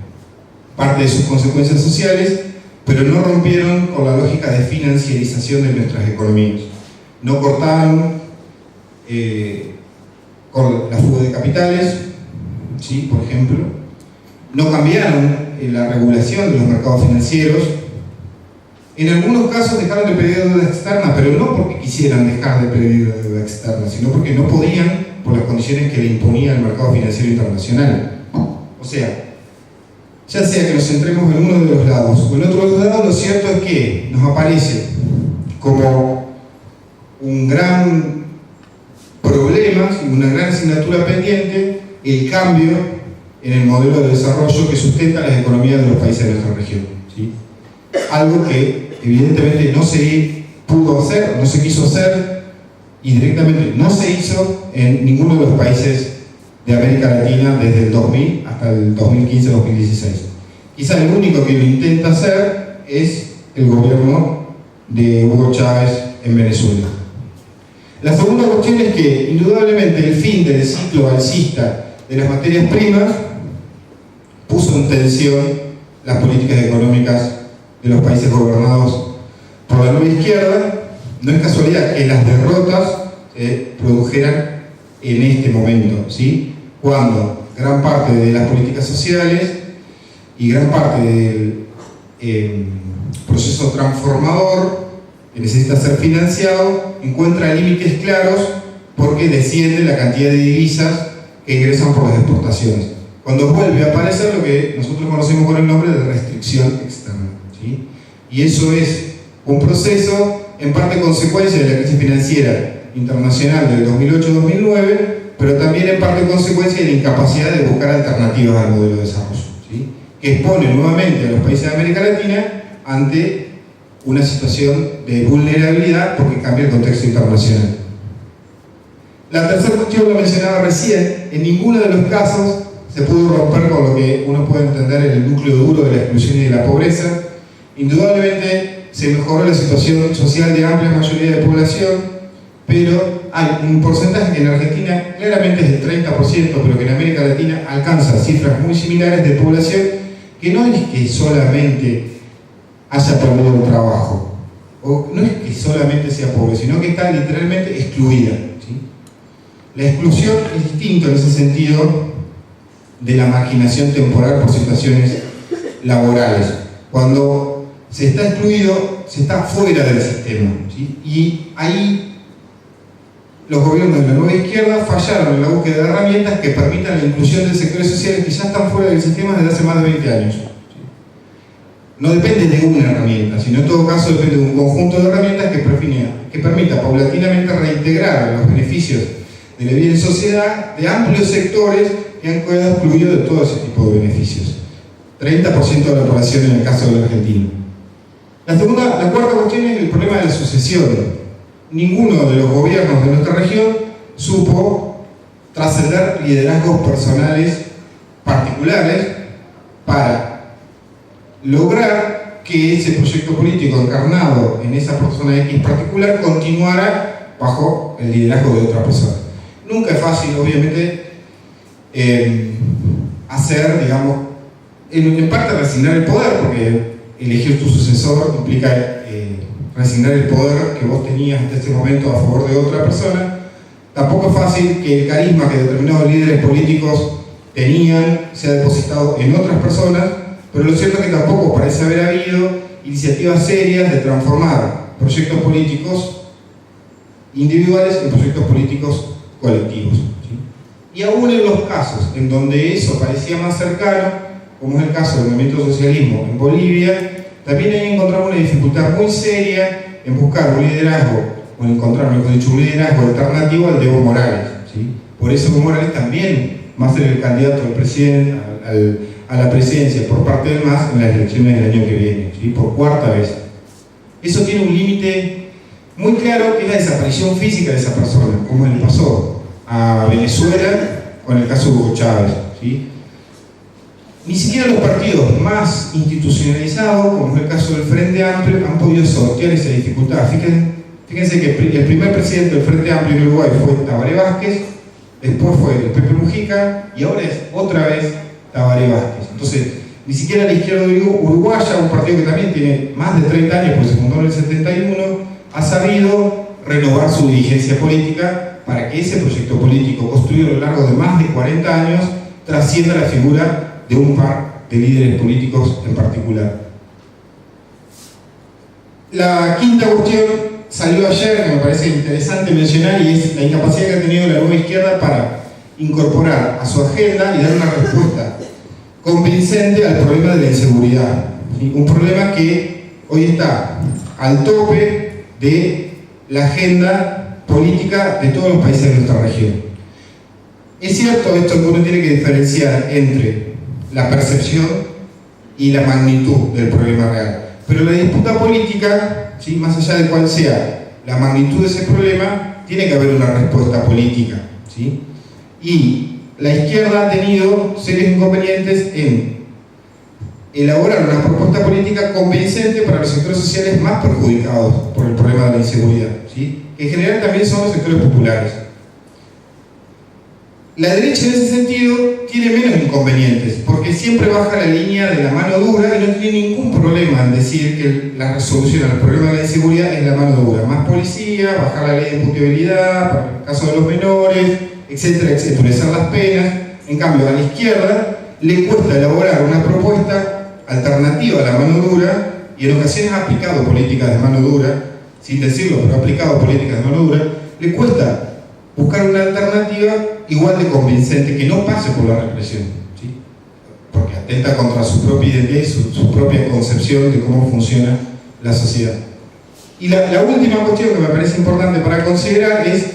parte de sus consecuencias sociales, pero no rompieron con la lógica de financiarización de nuestras economías. No cortaron con la fuga de capitales, ¿sí? Por ejemplo. No cambiaron la regulación de los mercados financieros. En algunos casos dejaron de pedir deuda externa, pero no porque quisieran dejar de pedir deuda externa, sino porque no podían por las condiciones que le imponía el mercado financiero internacional. O sea, ya sea que nos centremos en uno de los lados o en otro de los lados, lo cierto es que nos aparece como un gran problema, una gran asignatura pendiente, el cambio en el modelo de desarrollo que sustenta las economías de los países de nuestra región, ¿sí? Algo que evidentemente no se pudo hacer, no se quiso hacer y directamente no se hizo en ninguno de los países de América Latina desde el 2000 hasta el 2015-2016. Quizá el único que lo intenta hacer es el gobierno de Hugo Chávez en Venezuela. La segunda cuestión es que, indudablemente, el fin del ciclo alcista de las materias primas puso en tensión las políticas económicas de los países gobernados por la nueva izquierda. No es casualidad que las derrotas se produjeran en este momento, ¿sí? Cuando gran parte de las políticas sociales y gran parte del proceso transformador que necesita ser financiado encuentra límites claros porque desciende la cantidad de divisas que ingresan por las exportaciones. Cuando vuelve a aparecer lo que nosotros conocemos con el nombre de restricción externa, ¿sí? Y eso es un proceso en parte consecuencia de la crisis financiera internacional del 2008-2009, pero también en parte consecuencia de la incapacidad de buscar alternativas al modelo de desarrollo, ¿sí? Que expone nuevamente a los países de América Latina ante una situación de vulnerabilidad porque cambia el contexto internacional. La tercera cuestión lo mencionaba recién, en ninguno de los casos se pudo romper con lo que uno puede entender en el núcleo duro de la exclusión y de la pobreza. Indudablemente se mejoró la situación social de amplia mayoría de población, pero hay un porcentaje que en Argentina claramente es del 30%, pero que en América Latina alcanza cifras muy similares de población que no es que solamente haya perdido el trabajo, o no es que solamente sea pobre, sino que está literalmente excluida, ¿sí? La exclusión es distinta en ese sentido de la marginación temporal por situaciones laborales. Cuando se está excluido, se está fuera del sistema, ¿sí? Y ahí los gobiernos de la nueva izquierda fallaron en la búsqueda de herramientas que permitan la inclusión de sectores sociales que ya están fuera del sistema desde hace más de 20 años. No depende de una herramienta, sino en todo caso depende de un conjunto de herramientas que permita paulatinamente reintegrar los beneficios de la vida en sociedad de amplios sectores que han quedado excluidos de todo ese tipo de beneficios. 30% de la población en el caso de la Argentina. La cuarta cuestión es el problema de la sucesión. Ninguno de los gobiernos de nuestra región supo trascender liderazgos personales particulares para lograr que ese proyecto político encarnado en esa persona X particular continuara bajo el liderazgo de otra persona. Nunca es fácil, obviamente, hacer, digamos, en parte resignar el poder, porque elegir tu sucesor implica resignar el poder que vos tenías hasta ese momento a favor de otra persona. Tampoco es fácil que el carisma que determinados líderes políticos tenían sea depositado en otras personas, pero lo cierto es que tampoco parece haber habido iniciativas serias de transformar proyectos políticos individuales en proyectos políticos colectivos, ¿sí? Y aún en los casos en donde eso parecía más cercano, como es el caso del movimiento socialismo en Bolivia, también ahí encontramos una dificultad muy seria en buscar un liderazgo, o en encontrar, mejor dicho, un liderazgo alternativo al de Evo Morales, ¿sí? Por eso Evo Morales también va a ser el candidato del presidente a la presidencia por parte del MAS en las elecciones del año que viene, ¿sí? Por cuarta vez. Eso tiene un límite muy claro, que es la desaparición física de esa persona, como le pasó a Venezuela con el caso de Hugo Chávez, ¿sí? Ni siquiera los partidos más institucionalizados, como es el caso del Frente Amplio, han podido sortear esa dificultad. Fíjense que el primer presidente del Frente Amplio en Uruguay fue Tabaré Vázquez, después fue el Pepe Mujica y ahora es otra vez Tabaré Vázquez. Entonces, ni siquiera la izquierda uruguaya, un partido que también tiene más de 30 años, pues se fundó en el 71, ha sabido renovar su dirigencia política para que ese proyecto político construido a lo largo de más de 40 años trascienda la figura de un par de líderes políticos en particular. La quinta cuestión salió ayer, que me parece interesante mencionar, y es la incapacidad que ha tenido la nueva izquierda para incorporar a su agenda y dar una respuesta convincente al problema de la inseguridad, ¿sí? Un problema que hoy está al tope de la agenda política de todos los países de nuestra región. Es cierto esto que uno tiene que diferenciar entre la percepción y la magnitud del problema real. Pero la disputa política, ¿sí?, más allá de cuál sea la magnitud de ese problema, tiene que haber una respuesta política, ¿sí? Y la izquierda ha tenido serios inconvenientes en elaborar una propuesta política convincente para los sectores sociales más perjudicados por el problema de la inseguridad, ¿sí?, que en general también son los sectores populares. La derecha en ese sentido tiene menos inconvenientes, porque siempre baja la línea de la mano dura y no tiene ningún problema en decir que la resolución al problema de la inseguridad es la mano dura. Más policía, bajar la ley de imputabilidad para el caso de los menores, etcétera, etcétera, endurecer las penas. En cambio, a la izquierda le cuesta elaborar una propuesta alternativa a la mano dura, y en ocasiones ha aplicado políticas de mano dura, sin decirlo, pero ha aplicado políticas de mano dura. Le cuesta buscar una alternativa igual de convincente, que no pase por la represión, ¿sí?, porque atenta contra su propia identidad y su propia concepción de cómo funciona la sociedad. Y la última cuestión que me parece importante para considerar es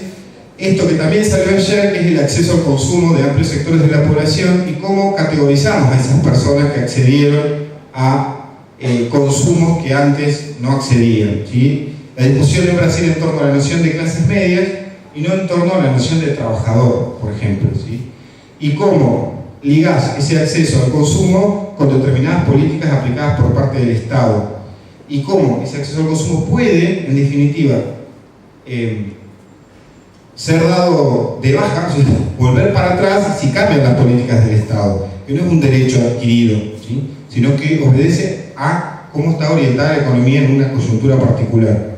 esto que también salió ayer, que es el acceso al consumo de amplios sectores de la población y cómo categorizamos a esas personas que accedieron a consumos que antes no accedían, ¿sí? La discusión en Brasil en torno a la noción de clases medias y no en torno a la noción de trabajador, por ejemplo, ¿sí? Y cómo ligás ese acceso al consumo con determinadas políticas aplicadas por parte del Estado, y cómo ese acceso al consumo puede, en definitiva, ser dado de baja, ¿sí?, volver para atrás si cambian las políticas del Estado, que no es un derecho adquirido, ¿sí?, sino que obedece a cómo está orientada la economía en una coyuntura particular.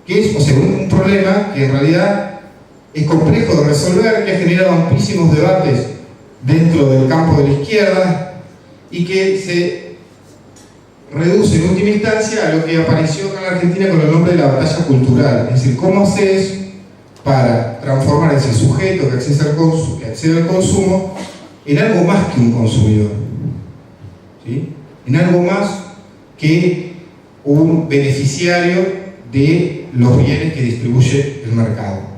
Que es, o sea, un problema que en realidad es complejo de resolver, que ha generado amplísimos debates dentro del campo de la izquierda y que se reduce en última instancia a lo que apareció acá en la Argentina con el nombre de la batalla cultural. Es decir, ¿cómo haces para transformar ese sujeto que accede al consumo en algo más que un consumidor? ¿Sí? En algo más que un beneficiario de los bienes que distribuye el mercado.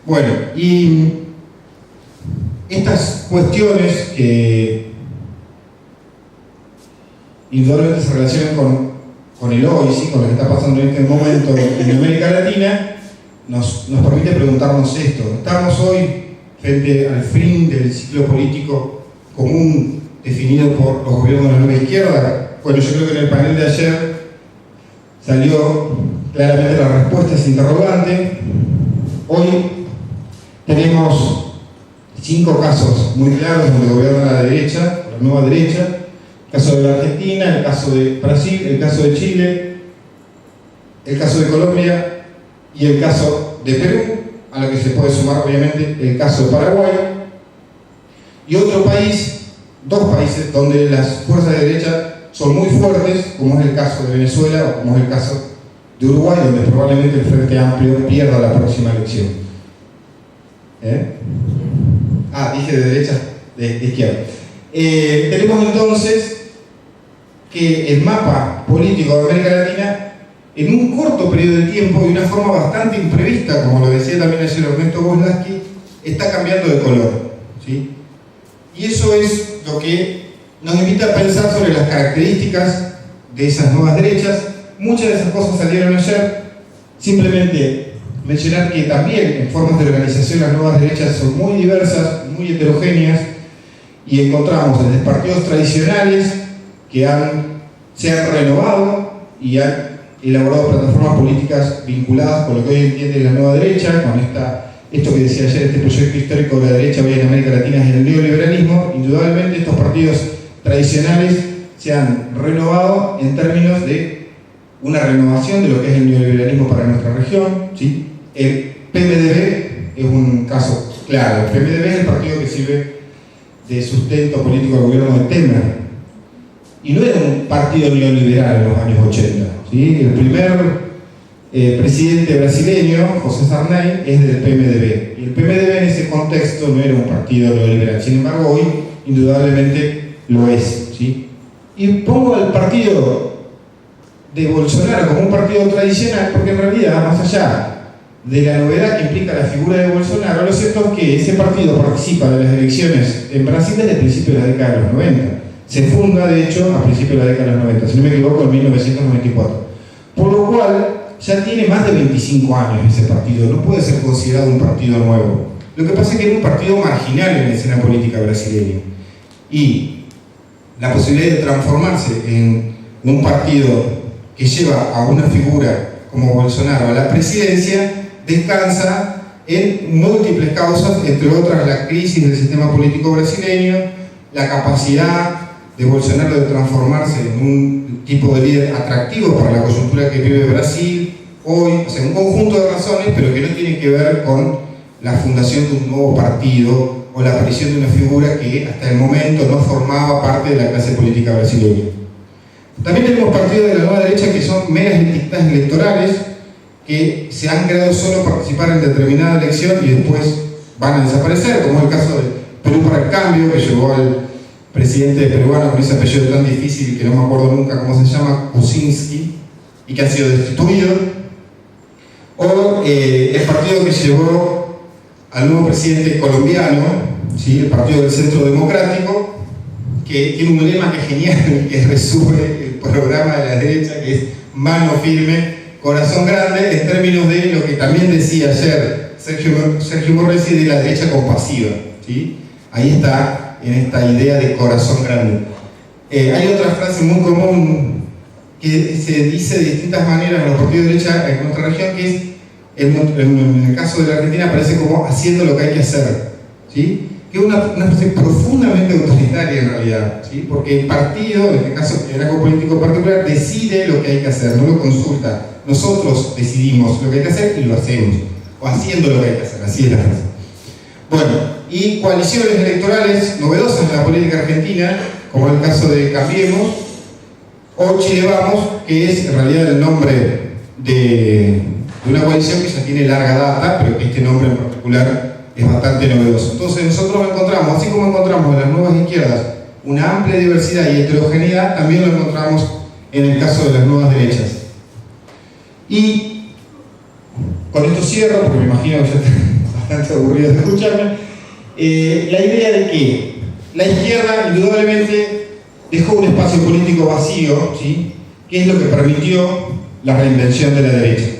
Bueno, y estas cuestiones que indudablemente se relacionan con el hoy, ¿sí?, con lo que está pasando en este momento en América Latina, nos permite preguntarnos esto. Estamos hoy frente al fin del ciclo político común definido por los gobiernos de la nueva izquierda. Bueno, yo creo que en el panel de ayer salió claramente la respuesta a ese interrogante. Hoy tenemos 5 casos muy claros donde gobierna la derecha, la nueva derecha: el caso de la Argentina, el caso de Brasil, el caso de Chile, el caso de Colombia y el caso de Perú, a lo que se puede sumar obviamente el caso de Paraguay, y otro país, 2 países donde las fuerzas de derecha son muy fuertes, como es el caso de Venezuela o como es el caso de Uruguay, donde probablemente el Frente Amplio pierda la próxima elección. Dije de derecha, de izquierda. Tenemos entonces que el mapa político de América Latina, en un corto periodo de tiempo y de una forma bastante imprevista, como lo decía también ayer Ernesto Kozlowski, está cambiando de color, ¿sí? Y eso es lo que nos invita a pensar sobre las características de esas nuevas derechas. Muchas de esas cosas salieron ayer. Simplemente mencionar que también en formas de organización las nuevas derechas son muy diversas, muy heterogéneas, y encontramos desde partidos tradicionales que se han renovado y han elaborado plataformas políticas vinculadas con lo que hoy entiende la nueva derecha, con esto que decía ayer, este proyecto histórico de la derecha hoy en América Latina es el neoliberalismo. Indudablemente estos partidos tradicionales se han renovado en términos de una renovación de lo que es el neoliberalismo para nuestra región, ¿sí? El PMDB es un caso claro. El PMDB es el partido que sirve de sustento político al gobierno de Temer, y no era un partido neoliberal en los años 80, ¿sí? El primer presidente brasileño, José Sarney, es del PMDB, y el PMDB en ese contexto no era un partido neoliberal. Sin embargo, hoy indudablemente lo es, ¿sí? Y pongo al partido de Bolsonaro como un partido tradicional porque en realidad, más allá de la novedad que implica la figura de Bolsonaro, lo cierto es que ese partido participa de las elecciones en Brasil desde el principio de la década de los 90. Se funda, de hecho, a principios de la década de los 90, si no me equivoco, en 1994. Por lo cual, ya tiene más de 25 años ese partido, no puede ser considerado un partido nuevo. Lo que pasa es que era un partido marginal en la escena política brasileña. Y la posibilidad de transformarse en un partido que lleva a una figura como Bolsonaro a la presidencia descansa en múltiples causas, entre otras la crisis del sistema político brasileño, la capacidad de Bolsonaro de transformarse en un tipo de líder atractivo para la coyuntura que vive Brasil hoy, o sea, un conjunto de razones, pero que no tienen que ver con la fundación de un nuevo partido o la aparición de una figura que hasta el momento no formaba parte de la clase política brasileña. También tenemos partidos de la nueva derecha que son meras listas electorales que se han creado solo participar en determinada elección y después van a desaparecer, como es el caso de Perú para el Cambio, que llevó al presidente peruano con ese apellido tan difícil que no me acuerdo nunca cómo se llama, Kuczynski, y que ha sido destituido, o el partido que llevó al nuevo presidente colombiano, ¿sí? El Partido del Centro Democrático, que tiene un lema que es genial, que resume el programa de la derecha, que es mano firme, corazón grande, en términos de lo que también decía ayer Sergio Morresi de la derecha compasiva, ¿sí? Ahí está, en esta idea de corazón grande. Hay otra frase muy común que se dice de distintas maneras en los partidos de derecha en nuestra región, que es, en el caso de la Argentina, aparece como haciendo lo que hay que hacer, ¿sí? Que es una frase profundamente autoritaria en realidad, ¿sí? Porque el partido, en este caso el liderazgo político particular, decide lo que hay que hacer, no lo consulta. Nosotros decidimos lo que hay que hacer y lo hacemos, o haciendo lo que hay que hacer, así es la frase. Bueno, y coaliciones electorales novedosas en la política argentina, como el caso de Cambiemos, o Chile Vamos, que es en realidad el nombre de una coalición que ya tiene larga data, pero que este nombre en particular es bastante novedoso. Entonces nosotros encontramos, así como encontramos en las nuevas izquierdas una amplia diversidad y heterogeneidad, también lo encontramos en el caso de las nuevas derechas. Y con esto cierro, porque me imagino que ya están bastante aburridos de escucharme, la idea de que la izquierda indudablemente dejó un espacio político vacío, ¿sí? Que es lo que permitió la reinvención de la derecha.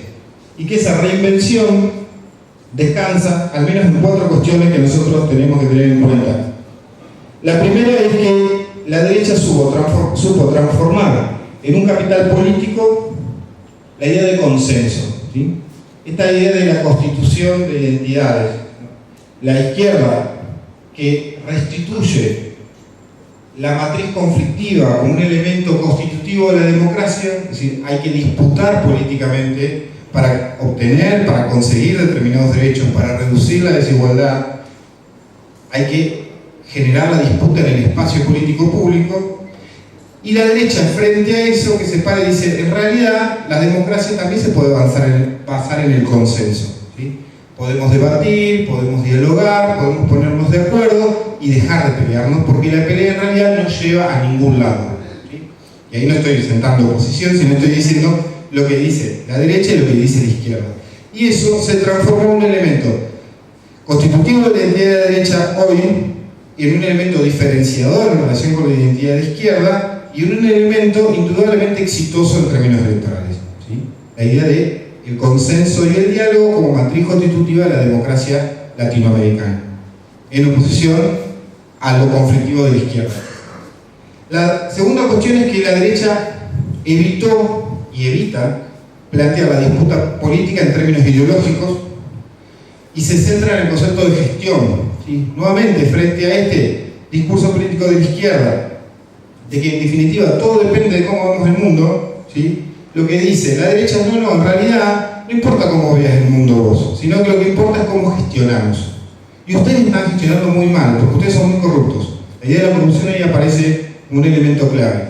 Y que esa reinvención descansa al menos en 4 cuestiones que nosotros tenemos que tener en cuenta. La primera es que la derecha supo transformar en un capital político la idea de consenso, ¿sí? Esta idea de la constitución de identidades. La izquierda que restituye la matriz conflictiva como un elemento constitutivo de la democracia, es decir, hay que disputar políticamente para obtener, para conseguir determinados derechos, para reducir la desigualdad, hay que generar la disputa en el espacio político público. Y la derecha, frente a eso, que se para y dice, en realidad la democracia también se puede basar en el consenso, ¿sí? Podemos debatir, podemos dialogar, podemos ponernos de acuerdo y dejar de pelearnos, porque la pelea en realidad no lleva a ningún lado, ¿sí? Y ahí no estoy sentando oposición, sino estoy diciendo lo que dice la derecha y lo que dice la izquierda. Y eso se transformó en un elemento constitutivo de la identidad de la derecha hoy, en un elemento diferenciador en relación con la identidad de izquierda, y un elemento indudablemente exitoso en términos electorales, ¿sí? La idea de el consenso y el diálogo como matriz constitutiva de la democracia latinoamericana, en oposición a lo conflictivo de la izquierda. La segunda cuestión es que la derecha evitó y evita plantear la disputa política en términos ideológicos y se centra en el concepto de gestión, ¿sí? Nuevamente, frente a este discurso político de la izquierda, de que en definitiva todo depende de cómo vemos el mundo, ¿sí? Lo que dice la derecha es no, en realidad no importa cómo veas el mundo vos, sino que lo que importa es cómo gestionamos. Y ustedes están gestionando muy mal, porque ustedes son muy corruptos. La idea de la corrupción ahí aparece un elemento clave.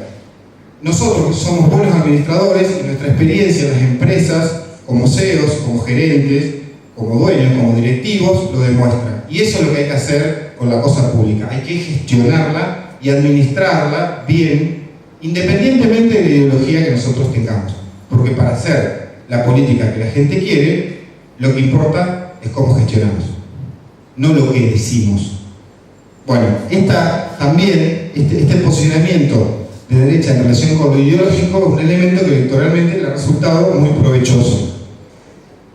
Nosotros somos buenos administradores y nuestra experiencia en las empresas, como CEOs, como gerentes, como dueños, como directivos, lo demuestra. Y eso es lo que hay que hacer con la cosa pública. Hay que gestionarla y administrarla bien, independientemente de la ideología que nosotros tengamos. Porque para hacer la política que la gente quiere, lo que importa es cómo gestionamos, no lo que decimos. Bueno, este posicionamiento de derecha en relación con lo ideológico es un elemento que electoralmente le ha resultado muy provechoso.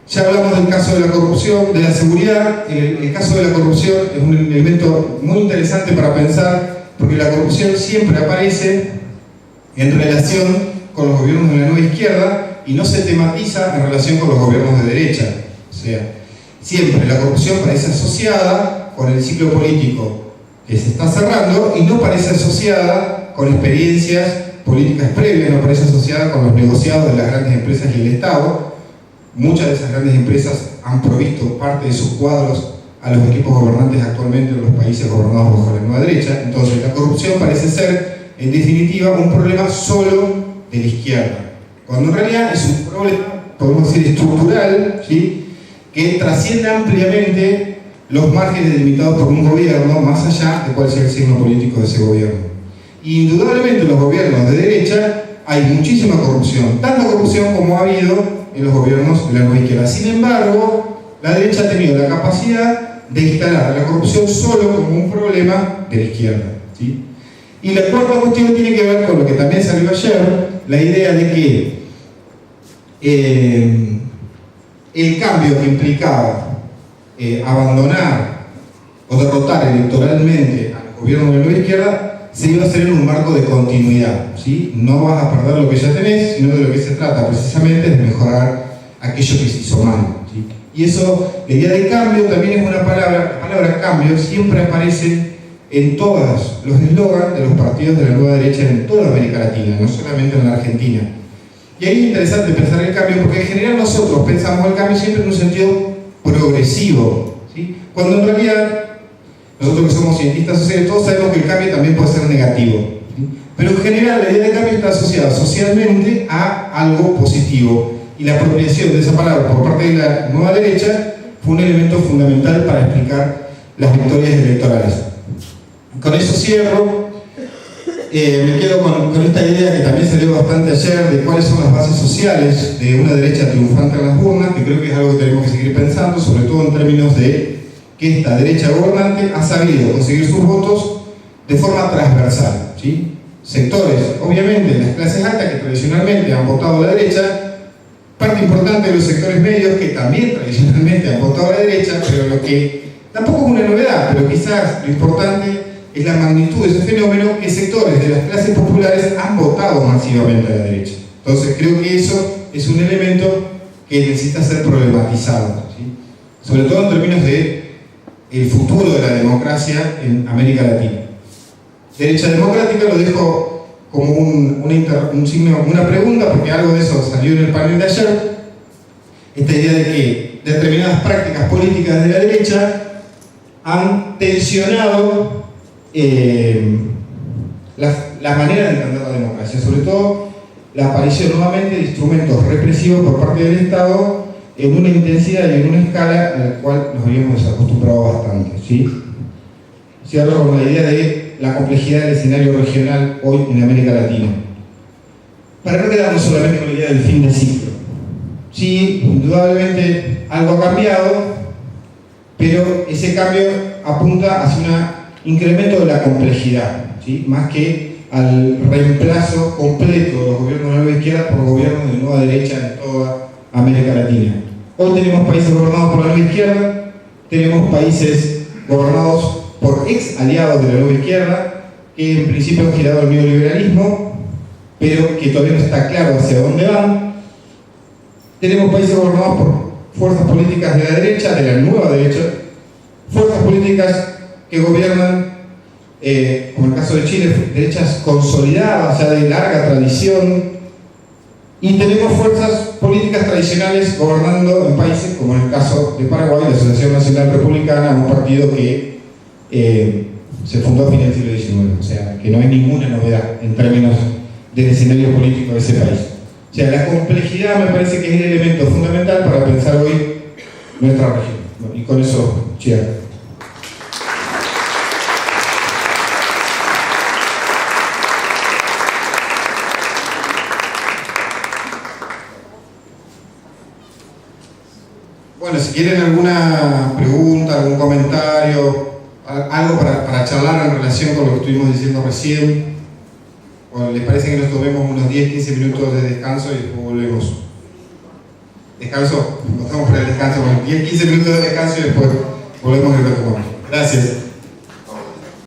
Ya hablamos del caso de la corrupción, de la seguridad. El caso de la corrupción es un elemento muy interesante para pensar, porque la corrupción siempre aparece en relación con los gobiernos de la nueva izquierda y no se tematiza en relación con los gobiernos de derecha. O sea, siempre la corrupción parece asociada con el ciclo político que se está cerrando y no parece asociada con experiencias políticas previas, no parece asociada con los negociados de las grandes empresas y el Estado. Muchas de esas grandes empresas han provisto parte de sus cuadros a los equipos gobernantes actualmente en los países gobernados bajo la nueva derecha. Entonces la corrupción parece ser, en definitiva, un problema solo de la izquierda, cuando en realidad es un problema, podemos decir, estructural, ¿sí?, que trasciende ampliamente los márgenes delimitados por un gobierno, más allá de cuál sea el signo político de ese gobierno. Y indudablemente en los gobiernos de derecha hay muchísima corrupción, tanta corrupción como ha habido en los gobiernos de la nueva izquierda. Sin embargo, la derecha ha tenido la capacidad de instalar la corrupción solo como un problema de la izquierda, ¿sí? Y la cuarta cuestión tiene que ver con lo que también salió ayer, la idea de que el cambio que implicaba abandonar o derrotar electoralmente al gobierno de la nueva izquierda se iba a hacer en un marco de continuidad, ¿sí? No vas a perder lo que ya tenés, sino de lo que se trata precisamente de mejorar aquello que se hizo mal, ¿sí? Y eso, la idea de cambio también es una palabra. La palabra cambio siempre aparece en todos los eslogans de los partidos de la nueva derecha en toda América Latina, no solamente en la Argentina. Y ahí es interesante pensar el cambio, porque en general nosotros pensamos el cambio siempre en un sentido progresivo, ¿sí? Cuando en realidad nosotros que somos cientistas sociales todos sabemos que el cambio también puede ser negativo, ¿sí? Pero en general la idea de cambio está asociada socialmente a algo positivo, y la apropiación de esa palabra por parte de la nueva derecha fue un elemento fundamental para explicar las victorias electorales. Con eso cierro. Me quedo con esta idea que también salió bastante ayer de cuáles son las bases sociales de una derecha triunfante en las urnas, que creo que es algo que tenemos que seguir pensando, sobre todo en términos de que esta derecha gobernante ha sabido conseguir sus votos de forma transversal, ¿sí? Sectores, obviamente, las clases altas que tradicionalmente han votado a la derecha, parte importante de los sectores medios que también tradicionalmente han votado a la derecha, pero lo que tampoco es una novedad, pero quizás lo importante es la magnitud de ese fenómeno, que sectores de las clases populares han votado masivamente a la derecha. Entonces creo que eso es un elemento que necesita ser problematizado, ¿sí? Sobre todo en términos de el futuro de la democracia en América Latina. Derecha democrática lo dejo como un signo, una pregunta, porque algo de eso salió en el panel de ayer. Esta idea de que determinadas prácticas políticas de la derecha han tensionado las maneras de entender la democracia, sobre todo la aparición nuevamente de instrumentos represivos por parte del Estado en una intensidad y en una escala a la cual nos habíamos acostumbrado bastante, ¿sí? Cierro con la idea de la complejidad del escenario regional hoy en América Latina. Para no quedarnos solamente con la idea del fin del ciclo. Sí, indudablemente algo ha cambiado, pero ese cambio apunta hacia un incremento de la complejidad, ¿sí? Más que al reemplazo completo de los gobiernos de la nueva izquierda por gobiernos de nueva derecha en toda América Latina. Hoy tenemos países gobernados por la nueva izquierda, tenemos países gobernados por ex aliados de la nueva izquierda, que en principio han girado al neoliberalismo, pero que todavía no está claro hacia dónde van. Tenemos países gobernados por fuerzas políticas de la derecha, de la nueva derecha, fuerzas políticas que gobiernan, como el caso de Chile, derechas consolidadas, ya de larga tradición, y tenemos fuerzas políticas tradicionales gobernando en países como en el caso de Paraguay, la Asociación Nacional Republicana, un partido que se fundó a finales del siglo XIX, o sea, que no hay ninguna novedad en términos del escenario político de ese país. O sea, la complejidad me parece que es el elemento fundamental para pensar hoy nuestra región. Bueno, y con eso cierro. Bueno, quieren alguna pregunta, algún comentario, algo para charlar en relación con lo que estuvimos diciendo recién, o les parece que nos tomemos unos 10-15 minutos de descanso y después volvemos. ¿Descanso? Votamos por el descanso, bueno, 10-15 minutos de descanso y después volvemos y retomamos. Gracias.